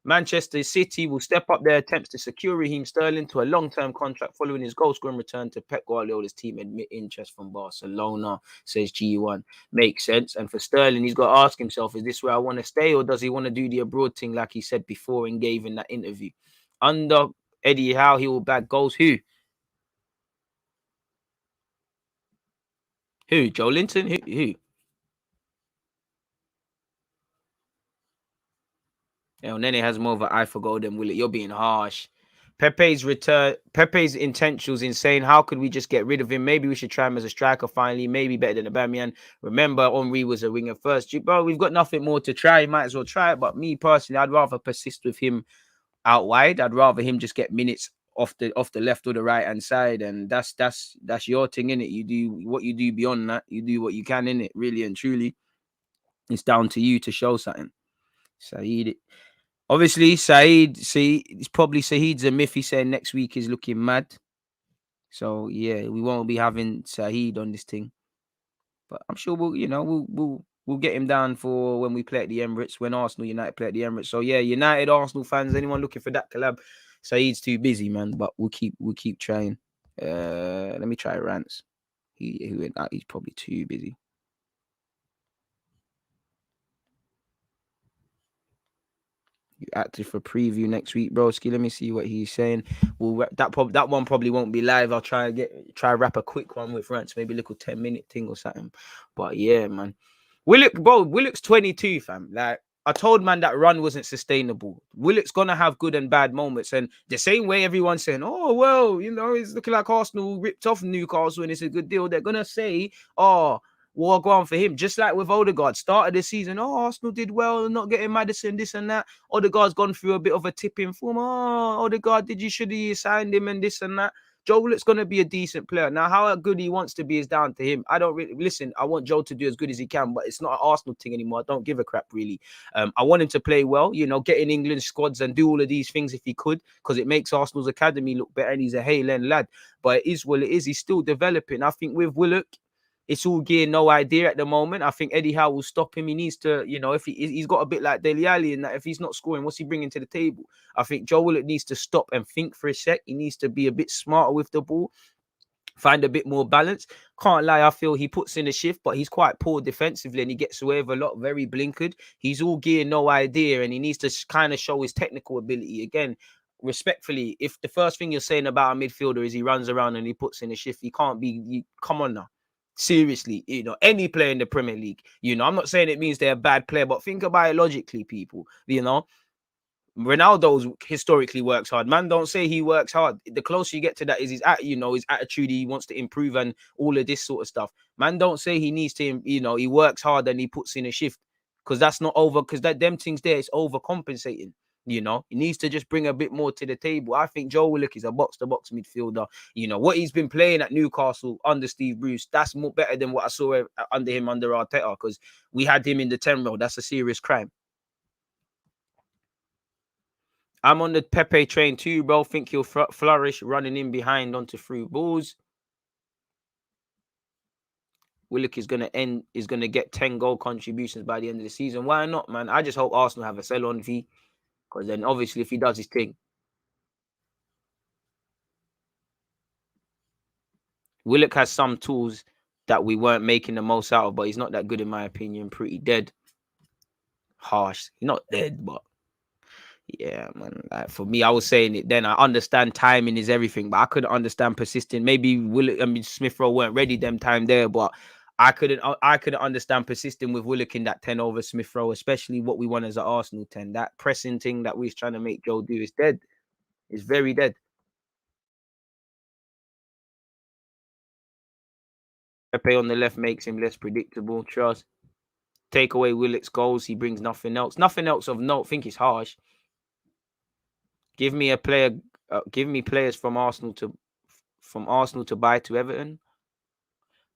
Manchester City will step up their attempts to secure Raheem Sterling to a long-term contract following his goal-scoring return to Pep Guardiola's team amid interest from Barcelona, says G1. Makes sense. And for Sterling, he's got to ask himself, is this where I want to stay, or does he want to do the abroad thing like he said before and gave in that interview? Under Eddie Howe, he will bag goals. Who? Joe Linton? Who? Yeah, Nene has more of an eye for goal than Willock. You're being harsh. Pepe's intentions insane. How could we just get rid of him? Maybe we should try him as a striker finally. Maybe better than Aubameyang. Remember, Henry was a winger first. Bro, we've got nothing more to try. Might as well try it. But me personally, I'd rather persist with him out wide. I'd rather him just get minutes off the left or the right hand side. And that's your thing, innit? You do what you do beyond that. You do what you can, innit? Really and truly. It's down to you to show something. Saeed. Obviously, it's probably Saeed's a myth. He's saying next week is looking mad. So yeah, we won't be having Saeed on this thing. But I'm sure we'll get him down for when we play at the Emirates, when Arsenal United play at the Emirates. So yeah, United, Arsenal fans, anyone looking for that collab, Saeed's too busy, man. But we'll keep trying. Let me try Rance. He's probably too busy. You active for preview next week, broski. Let me see what he's saying. That one probably won't be live. I'll try wrap a quick one with Rance, maybe a little 10-minute thing or something. But yeah, man. Willock's 22, fam. Like, I told man that run wasn't sustainable. Willock's gonna have good and bad moments, and the same way everyone's saying, "Oh well, it's looking like Arsenal ripped off Newcastle and it's a good deal." They're gonna say, "Oh, war go on for him," just like with Odegaard. Started the season, Arsenal did well, not getting Maddison, this and that. Odegaard's gone through a bit of a tipping form. Odegaard, should he signed him and this and that? Joe Willock's going to be a decent player. Now, how good he wants to be is down to him. I don't really listen. I want Joe to do as good as he can, but it's not an Arsenal thing anymore. I don't give a crap, really. I want him to play well, get in England squads and do all of these things if he could, because it makes Arsenal's academy look better, and he's a Haaland lad. But it is what it is. He's still developing. I think with Willock, it's all gear, no idea at the moment. I think Eddie Howe will stop him. He needs to, if he's got a bit like Dele Alli in that, if he's not scoring, what's he bringing to the table? I think Joe Willock needs to stop and think for a sec. He needs to be a bit smarter with the ball, find a bit more balance. Can't lie, I feel he puts in a shift, but he's quite poor defensively and he gets away with a lot, very blinkered. He's all gear, no idea, and he needs to kind of show his technical ability. Again, respectfully, if the first thing you're saying about a midfielder is he runs around and he puts in a shift, he can't be, come on now. Seriously, any player in the Premier League, I'm not saying it means they're a bad player, but think about it logically, people. Ronaldo's historically works hard. Man, don't say he works hard. The closer you get to that is his attitude. He wants to improve and all of this sort of stuff. Man, don't say he needs to, he works hard and he puts in a shift, because that's not over. Because them things there is overcompensating. He needs to just bring a bit more to the table. I think Joe Willock is a box-to-box midfielder. What he's been playing at Newcastle under Steve Bruce, that's more better than what I saw under Arteta, because we had him in the 10 role. That's a serious crime. I'm on the Pepe train too, bro. Think he'll flourish running in behind onto through balls. Willock is gonna get 10 goal contributions by the end of the season. Why not, man? I just hope Arsenal have a sell-on fee, because then obviously if he does his thing. Willock has some tools that we weren't making the most out of, but he's not that good in my opinion. Pretty dead. Harsh. He's not dead, but yeah, man. Like, for me, I was saying it then. I understand timing is everything, but I couldn't understand persisting. Maybe Smith Rowe weren't ready them time there, but I couldn't understand persisting with Willock in that 10 over Smith Rowe, especially what we want as an Arsenal 10. That pressing thing that we're trying to make Joe do is dead. It's very dead. Pepe on the left makes him less predictable. Trust. Take away Willock's goals, he brings nothing else. Nothing else of note. I think it's harsh. Give me a player. Give me players from Arsenal to buy to Everton.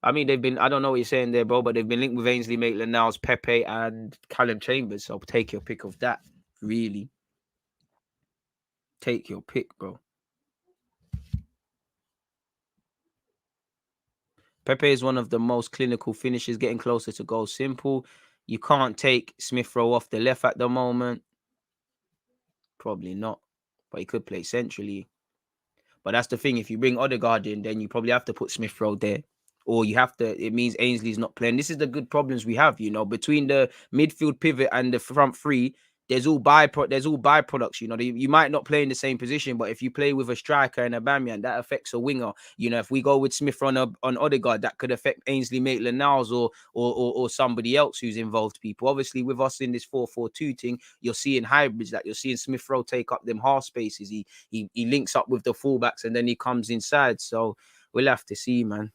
I mean, they've been. I don't know what you're saying there, bro, but they've been linked with Ainsley Maitland-Niles, Pepe, and Callum Chambers. So take your pick of that. Really, take your pick, bro. Pepe is one of the most clinical finishers, getting closer to goal. Simple. You can't take Smith Rowe off the left at the moment. Probably not, but he could play centrally. But that's the thing. If you bring Odegaard in, then you probably have to put Smith Rowe there. Or you have to, it means Ainsley's not playing. This is the good problems we have, between the midfield pivot and the front three. There's all byproducts. You might not play in the same position, but if you play with a striker and a Aubameyang, that affects a winger. If we go with Smith on Odegaard, that could affect Ainsley Maitland-Niles or somebody else who's involved. People, obviously, with us in this 4-4-2 thing, you're seeing hybrids. That you're seeing Smith Rowe take up them half spaces. He links up with the fullbacks and then he comes inside. So we'll have to see, man.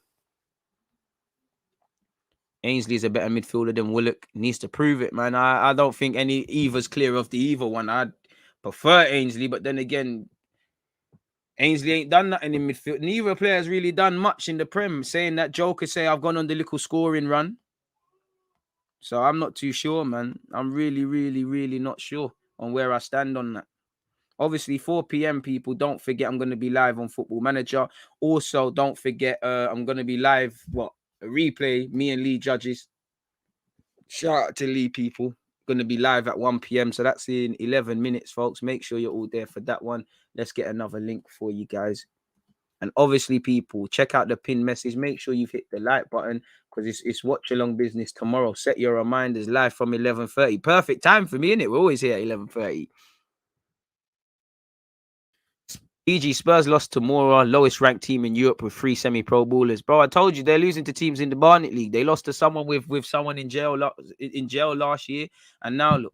Ainsley's a better midfielder than Willock. Needs to prove it, man. I don't think either's clear of the either one. I'd prefer Ainsley, but then again, Ainsley ain't done nothing in midfield. Neither player's really done much in the Prem. Saying that Joe could say, I've gone on the little scoring run. So I'm not too sure, man. I'm really, really, really not sure on where I stand on that. Obviously, 4 p.m. people, don't forget I'm going to be live on Football Manager. Also, don't forget I'm going to be live, a replay, me and Lee Judges. Shout out to Lee, people. Going to be live at 1 p.m. So that's in 11 minutes, folks. Make sure you're all there for that one. Let's get another link for you guys. And obviously, people, check out the pin message. Make sure you've hit the like button because it's watch along business tomorrow. Set your reminders live from 11:30. Perfect time for me, innit? We're always here at 11:30. E.g. Spurs lost to Mora, lowest ranked team in Europe with 3 semi-pro ballers. Bro, I told you they're losing to teams in the Barnet League. They lost to someone with someone in jail last year, and now look.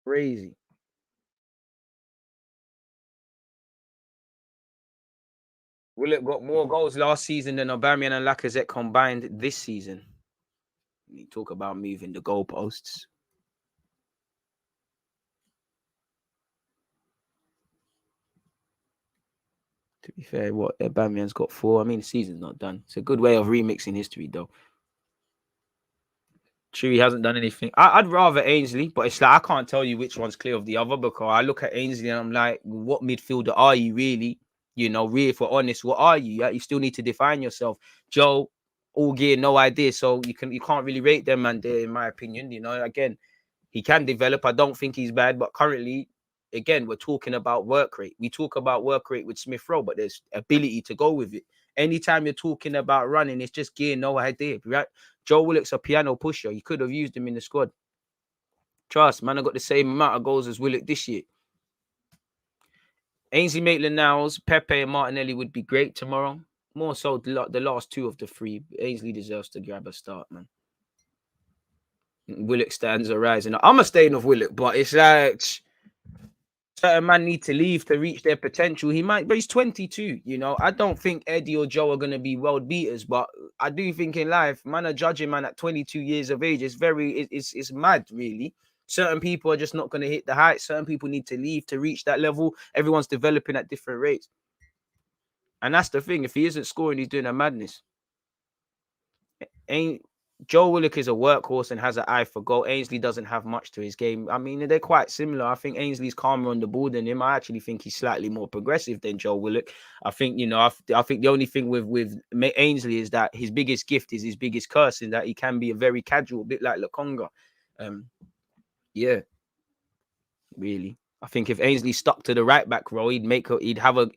Crazy. Willock got more goals last season than Aubameyang and Lacazette combined this season. You talk about moving the goalposts. To be fair, Aubameyang's got 4. I mean, the season's not done. It's a good way of remixing history, though. True, he hasn't done anything. I'd rather Ainsley, but it's like I can't tell you which one's clear of the other because I look at Ainsley and I'm like, what midfielder are you really? Really, if we're honest, what are you? You still need to define yourself. Joe, all gear, no idea. So you can't really rate them, man. In my opinion, again, he can develop. I don't think he's bad, but currently, again, we're talking about work rate. We talk about work rate with Smith Rowe, but there's ability to go with it. Anytime you're talking about running, it's just gear, no idea, right? Joe Willock's a piano pusher. You could have used him in the squad. Trust, man, I got the same amount of goals as Willock this year. Ainsley Maitland-Niles, Pepe and Martinelli would be great tomorrow. More so the last 2 of the 3. Ainsley deserves to grab a start, man. Willock stands are rising. I'm a staying of Willock, but it's like certain man need to leave to reach their potential. But he's 22. I don't think Eddie or Joe are going to be world beaters, but I do think in life, man, are judging man at 22 years of age. It's mad, really. Certain people are just not going to hit the heights. Certain people need to leave to reach that level. Everyone's developing at different rates. And that's the thing. If he isn't scoring, he's doing a madness. Joe Willock is a workhorse and has an eye for goal. Ainsley doesn't have much to his game. I mean, they're quite similar. I think Ainsley's calmer on the ball than him. I actually think he's slightly more progressive than Joe Willock. I think, I think the only thing with Ainsley is that his biggest gift is his biggest curse, in that he can be a very casual, a bit like Lokonga. Yeah, really. I think if Ainsley stuck to the right back role, he'd have a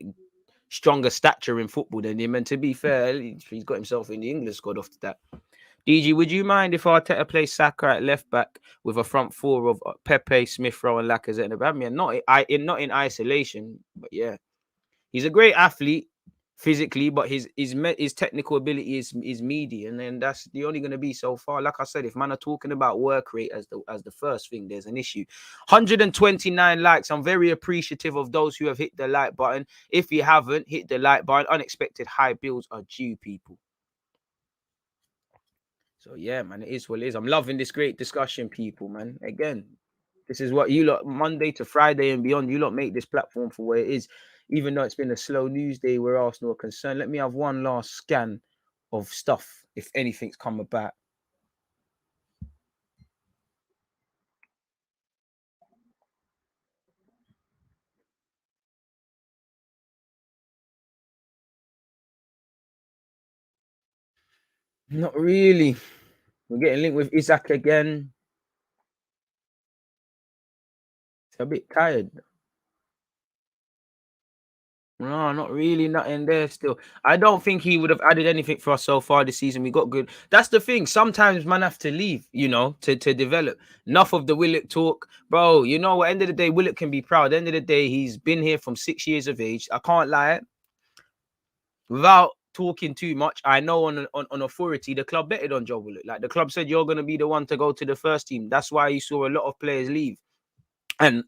stronger stature in football than him. And to be fair, he's got himself in the England squad after that. DG, would you mind if Arteta plays Saka at left back with a front 4 of Pepe, Smith Rowe, and Lacazette and Aubameyang? Not in isolation, but yeah, he's a great athlete physically, but his technical ability is median, and that's the only going to be so far. Like I said, if man are talking about work rate as the first thing, there's an issue. 129 likes. I'm very appreciative of those who have hit the like button. If you haven't hit the like button, unexpected high bills are due, people. So yeah, man, it is what it is. I'm loving this great discussion, people, man. Again, this is what you lot, Monday to Friday and beyond, you lot make this platform for where it is. Even though it's been a slow news day where Arsenal are concerned, let me have one last scan of stuff, if anything's come about. Not really. We're getting linked with Isaac again. It's a bit tired. No, not really. Nothing there still. I don't think he would have added anything for us so far this season. We got good. That's the thing. Sometimes man have to leave, to develop. Enough of the Willock talk. Bro, at the end of the day, Willock can be proud. At the end of the day, he's been here from 6 years of age. I can't lie. Without talking too much, I know on authority, the club betted on Joe Willock. Like the club said, you're going to be the one to go to the first team. That's why you saw a lot of players leave. And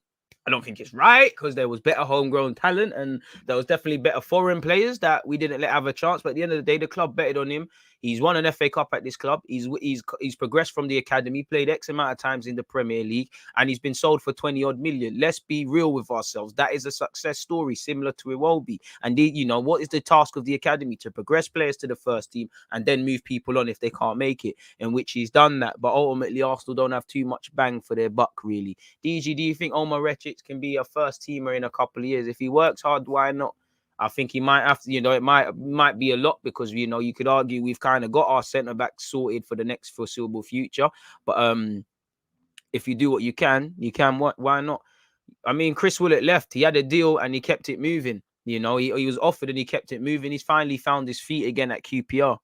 I don't think it's right because there was better homegrown talent and there was definitely better foreign players that we didn't let have a chance. But at the end of the day, the club betted on him. He's won an FA Cup at this club. He's progressed from the academy, played X amount of times in the Premier League, and he's been sold for 20 odd million. Let's be real with ourselves. That is a success story similar to Iwobi. And what is the task of the academy? To progress players to the first team and then move people on if they can't make it, in which he's done that. But ultimately, Arsenal don't have too much bang for their buck, really. DG, do you think Omar Retic can be a first teamer in a couple of years? If he works hard, why not? I think he might have to, it might be a lot because, you could argue we've kind of got our centre-back sorted for the next foreseeable future. But if you do what you can, why not? I mean, Chris Willock left. He had a deal and he kept it moving. He was offered and he kept it moving. He's finally found his feet again at QPR.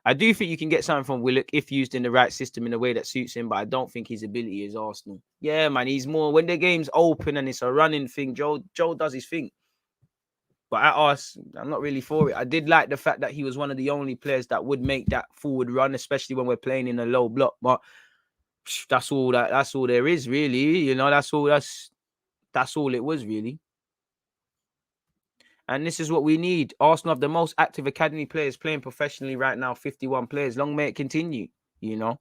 I do think you can get something from Willock if used in the right system in a way that suits him, but I don't think his ability is Arsenal. Yeah, man, he's more when the game's open and it's a running thing. Joe does his thing. But at us, I'm not really for it. I did like the fact that he was one of the only players that would make that forward run, especially when we're playing in a low block. But that's all there is, really. That's all it was, really. And this is what we need. Arsenal have the most active academy players playing professionally right now, 51 players. Long may it continue, You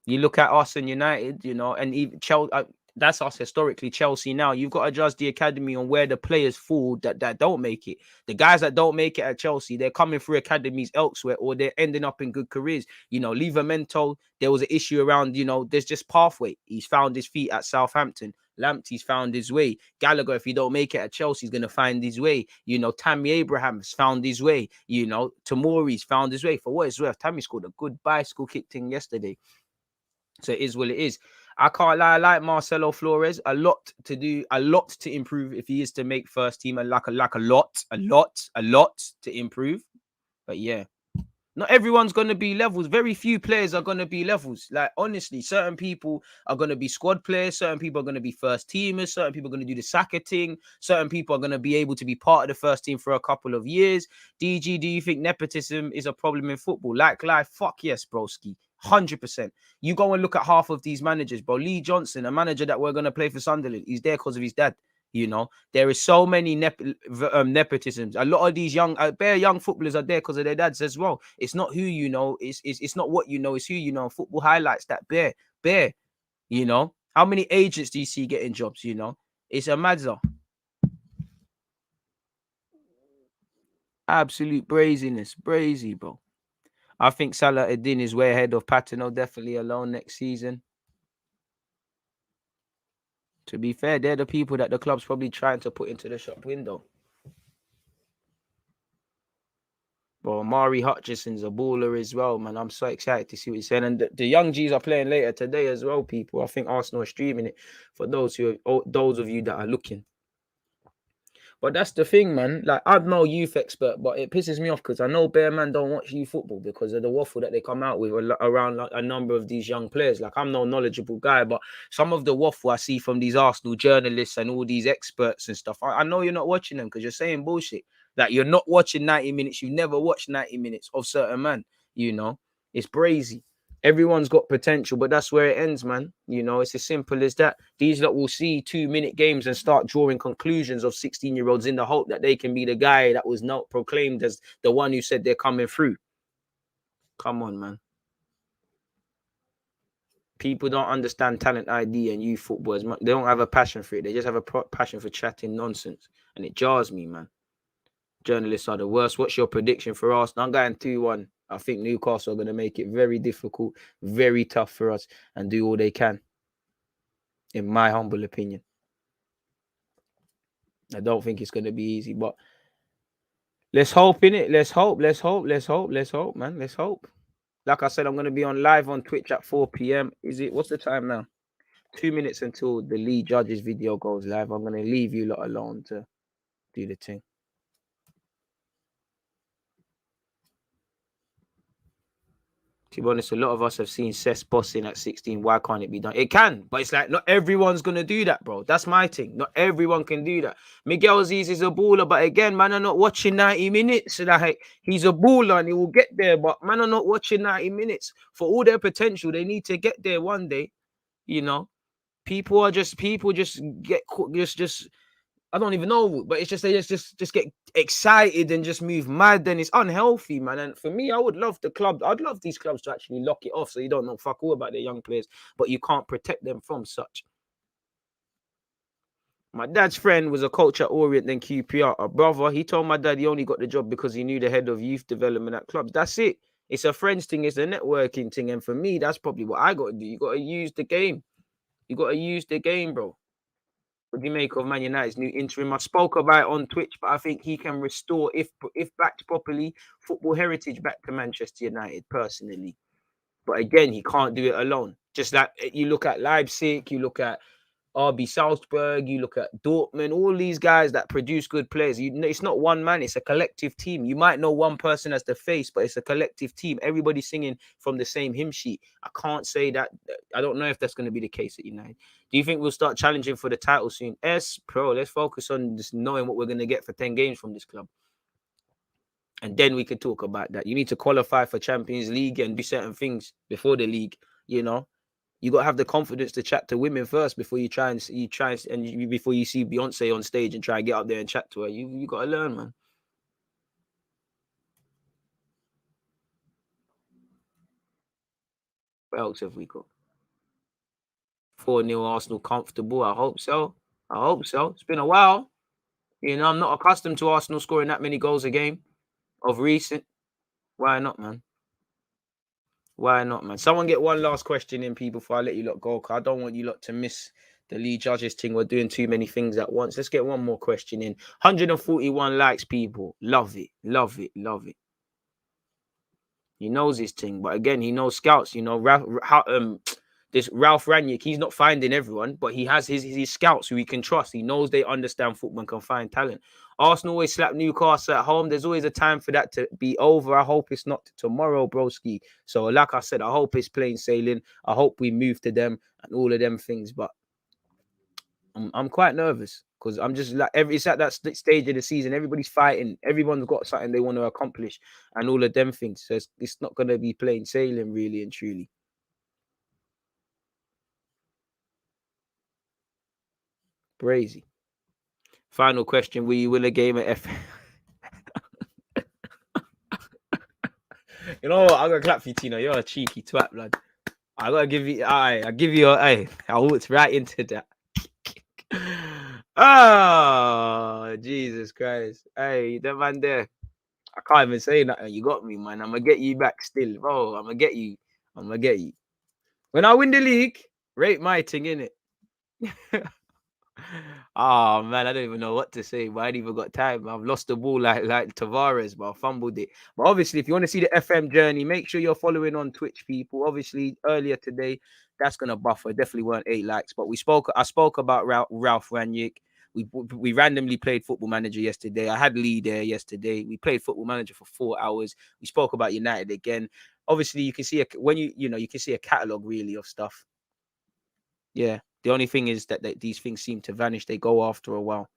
look at us and United, and even Chelsea. That's us historically. Chelsea now. You've got to judge the academy on where the players fall that don't make it. The guys that don't make it at Chelsea, they're coming through academies elsewhere, or they're ending up in good careers. Livramento, there was an issue around. There's just pathway. He's found his feet at Southampton. Lamptey's found his way. Gallagher, if he don't make it at Chelsea, he's going to find his way. Tammy Abraham's found his way. Tomori's found his way. For what it's worth, Tammy scored a good bicycle kick thing yesterday. So it is what it is. I can't lie. I like Marcelo Flores. A lot to improve if he is to make first team. A lot to improve. But yeah. Not everyone's going to be levels. Very few players are going to be levels. Like, honestly, certain people are going to be squad players. Certain people are going to be first teamers. Certain people are going to do the Saka thing. Certain people are going to be able to be part of the first team for a couple of years. DG, do you think nepotism is a problem in football? Like life? Fuck yes, broski. 100%. You go and look at half of these managers, bro. Lee Johnson, a manager that we're going to play for Sunderland, he's there because of his dad. There is so many nepotisms. A lot of these young footballers are there because of their dads as well. It's not who you know. It's not what you know. It's who you know. Football highlights that bare. How many agents do you see getting jobs? It's a madza. Absolute braziness. Brazy, bro. I think Salah Eddin is way ahead of Patino. Definitely alone next season. To be fair, they're the people that the club's probably trying to put into the shop window. Bro, Mari Hutchison's a baller as well, man. I'm so excited to see what he's saying. And the young G's are playing later today as well, people. I think Arsenal are streaming it for those of you that are looking. But that's the thing, man. Like, I'm no youth expert, but it pisses me off because I know Bear Man don't watch youth football because of the waffle that they come out with around a number of these young players. Like, I'm no knowledgeable guy, but some of the waffle I see from these Arsenal journalists and all these experts and stuff, I know you're not watching them because you're saying bullshit. Like, you're not watching 90 minutes. You've never watched 90 minutes of certain man. It's brazy. Everyone's got potential, but that's where it ends, man. It's as simple as that. These lot will see 2-minute games and start drawing conclusions of 16-year-olds in the hope that they can be the guy that was not proclaimed as the one who said they're coming through. Come on, man. People don't understand talent ID and youth football as much. They don't have a passion for it. They just have a passion for chatting nonsense. And it jars me, man. Journalists are the worst. What's your prediction for Arsenal? I'm going 2-1. I think Newcastle are going to make it very difficult, very tough for us and do all they can, in my humble opinion. I don't think it's going to be easy, but let's hope, innit? Let's hope, man. Let's hope. Like I said, I'm going to be on live on Twitch at 4 p.m. What's the time now? 2 minutes until the lead judges video goes live. I'm going to leave you lot alone to do the thing. To be honest, a lot of us have seen Cess bossing at 16. Why can't it be done? It can, but it's like not everyone's gonna do that, bro. That's my thing. Not everyone can do that. Miguel Aziz is a baller, but again, man, are not watching 90 minutes. Like he's a baller and he will get there, but man, are not watching 90 minutes. For all their potential, they need to get there one day. You know, people just get just I don't even know, but it's just they just get excited and just move mad. Then it's unhealthy, man. And for me, I would love I'd love these clubs to actually lock it off so you don't know fuck all about their young players, but you can't protect them from such. My dad's friend was a coach at Orient, then QPR. A brother, he told my dad he only got the job because he knew the head of youth development at clubs. That's it. It's a friends thing. It's a networking thing. And for me, that's probably what I got to do. You got to use the game. You got to use the game, bro. What do you make of Man United's new interim? I spoke about it on Twitch, but I think he can restore, if backed properly, football heritage back to Manchester United, personally. But again, he can't do it alone. Just like you look at Leipzig, you look at RB Salzburg, you look at Dortmund, all these guys that produce good players. It's not one man, it's a collective team. You might know one person as the face, but it's a collective team. Everybody's singing from the same hymn sheet. I can't say that. I don't know if that's going to be the case at United. Do you think we'll start challenging for the title soon? Bro, let's focus on just knowing what we're going to get for 10 games from this club. And then we could talk about that. You need to qualify for Champions League and do certain things before the league, you know. You got to have the confidence to chat to women first before before you see Beyonce on stage and try and get up there and chat to her. You got to learn, man. What else have we got? 4-0 Arsenal comfortable. I hope so. It's been a while. You know, I'm not accustomed to Arsenal scoring that many goals a game of recent. Why not, man? Why not, man? Someone get one last question in, people, before I let you lot go. I don't want you lot to miss the lead judges thing. We're doing too many things at once. Let's get one more question in. 141 likes, people. Love it. Love it. Love it. He knows his thing. But again, he knows scouts. You know, this Ralph Rangnick, he's not finding everyone, but he has his scouts who he can trust. He knows they understand football and can find talent. Arsenal always slap Newcastle at home. There's always a time for that to be over. I hope it's not tomorrow, broski. So like I said, I hope it's plain sailing. I hope we move to them and all of them things. But I'm quite nervous because I'm just like, it's at that stage of the season. Everybody's fighting. Everyone's got something they want to accomplish and all of them things. So it's not going to be plain sailing, really and truly. Crazy. Final question: will you win a game at F? You know what? I'm gonna clap for you, Tino. You're a cheeky twat, blood. I gotta give you. I give you. I walked right into that. Oh, Jesus Christ! Hey, that man there. I can't even say nothing. You got me, man. I'm gonna get you back still, bro. I'm gonna get you. When I win the league, rate my thing, innit? Oh man, I don't even know what to say, but I ain't even got time. I've lost the ball like Tavares, but I fumbled it. But obviously, if you want to see the FM journey, make sure you're following on Twitch, people. Obviously, earlier today, that's gonna buffer. Definitely weren't 8 likes, but I spoke about Ralph Rangnick. We randomly played Football Manager yesterday. I had Lee there yesterday. We played Football Manager for 4 hours. We spoke about United again. Obviously, you can see you can see a catalog really of stuff. Yeah. The only thing is that these things seem to vanish. They go after a while,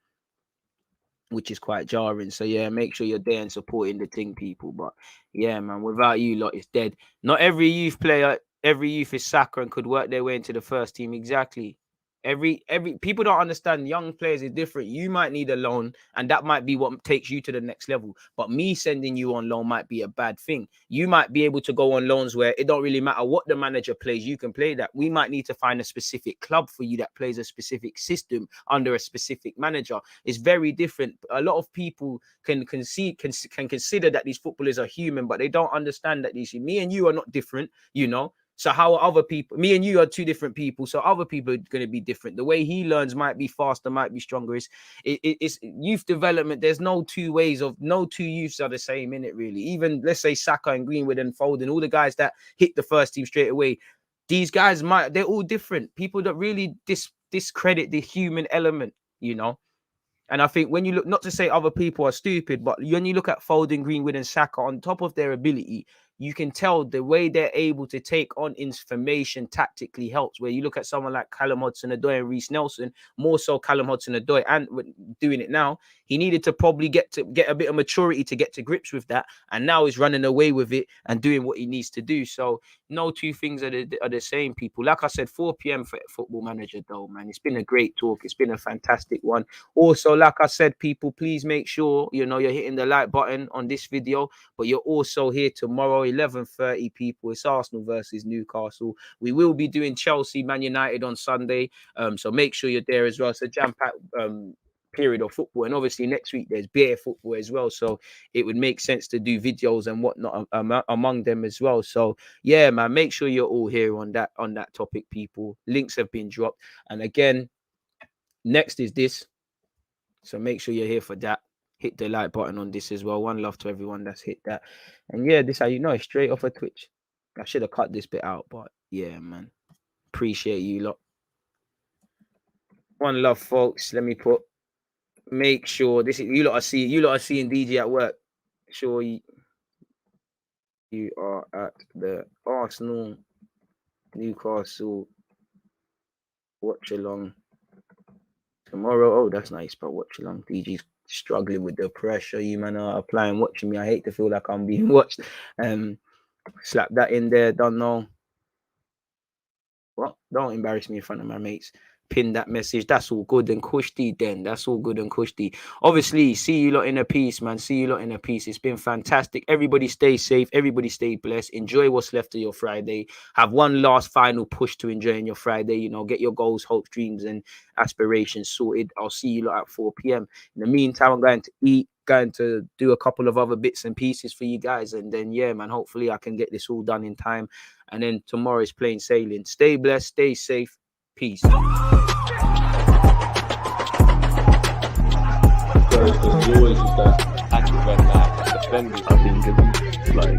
which is quite jarring. So, yeah, make sure you're there and supporting the thing, people. But, yeah, man, without you lot, it's dead. Not every youth player, every youth is Saka and could work their way into the first team. Exactly. Every people don't understand young players is different. You might need a loan, and that might be what takes you to the next level. But me sending you on loan might be a bad thing. You might be able to go on loans where it don't really matter what the manager plays. You can play that. We might need to find a specific club for you that plays a specific system under a specific manager. It's very different. A lot of people can consider that these footballers are human, but they don't understand that me and you are not different. You know. So how are other people? Me and you are two different people. So other people are going to be different. The way he learns might be faster, might be stronger. It's youth development. There's no two youths are the same in it, really. Even let's say Saka and Greenwood and Foden, all the guys that hit the first team straight away. These guys they're all different. People that really discredit the human element, you know. And I think when you look, not to say other people are stupid, but when you look at Foden, Greenwood, and Saka, on top of their ability, you can tell the way they're able to take on information tactically helps. Where you look at someone like Callum Hudson-Odoi and Reece Nelson, more so Callum Hudson-Odoi, and doing it now, he needed to probably get a bit of maturity to get to grips with that, and now he's running away with it and doing what he needs to do. So no two things are the same, people. Like I said, 4 p.m. for Football Manager, though, man. It's been a great talk. It's been a fantastic one. Also, like I said, people, please make sure you're hitting the like button on this video, but you're also here tomorrow, 11:30, people. It's Arsenal versus Newcastle. We will be doing Chelsea, Man United on Sunday, so make sure you're there as well. It's a jam-packed period of football, and obviously next week there's beer football as well, so it would make sense to do videos and whatnot among them as well. So yeah, man, make sure you're all here on that topic, people. Links have been dropped, and again, next is this, so make sure you're here for that. Hit the like button on this as well. One love to everyone that's hit that. And yeah, this how you know it's straight off of Twitch. I should have cut this bit out, but yeah, man, appreciate you lot. One love, folks. Let me make sure this is you lot are seeing DJ at work. Sure you are at the Arsenal Newcastle watch along tomorrow. Oh, that's nice, but watch along. DJ's struggling with the pressure. You man are applying watching me. I hate to feel like I'm being watched. Slap that in there. Don't know. Well, don't embarrass me in front of my mates. Pin that message. That's all good and cushy then. That's all good and cushy. Obviously, see you lot in a piece, man. See you lot in a piece. It's been fantastic. Everybody stay safe. Everybody stay blessed. Enjoy what's left of your Friday. Have one last final push to enjoying your Friday. Get your goals, hopes, dreams, and aspirations sorted. I'll see you lot at 4 p.m. In the meantime, I'm going to eat, going to do a couple of other bits and pieces for you guys. And then, yeah, man, hopefully I can get this all done in time. And then tomorrow is plain sailing. Stay blessed. Stay safe. Peace. There's always that active and defending. I think it's like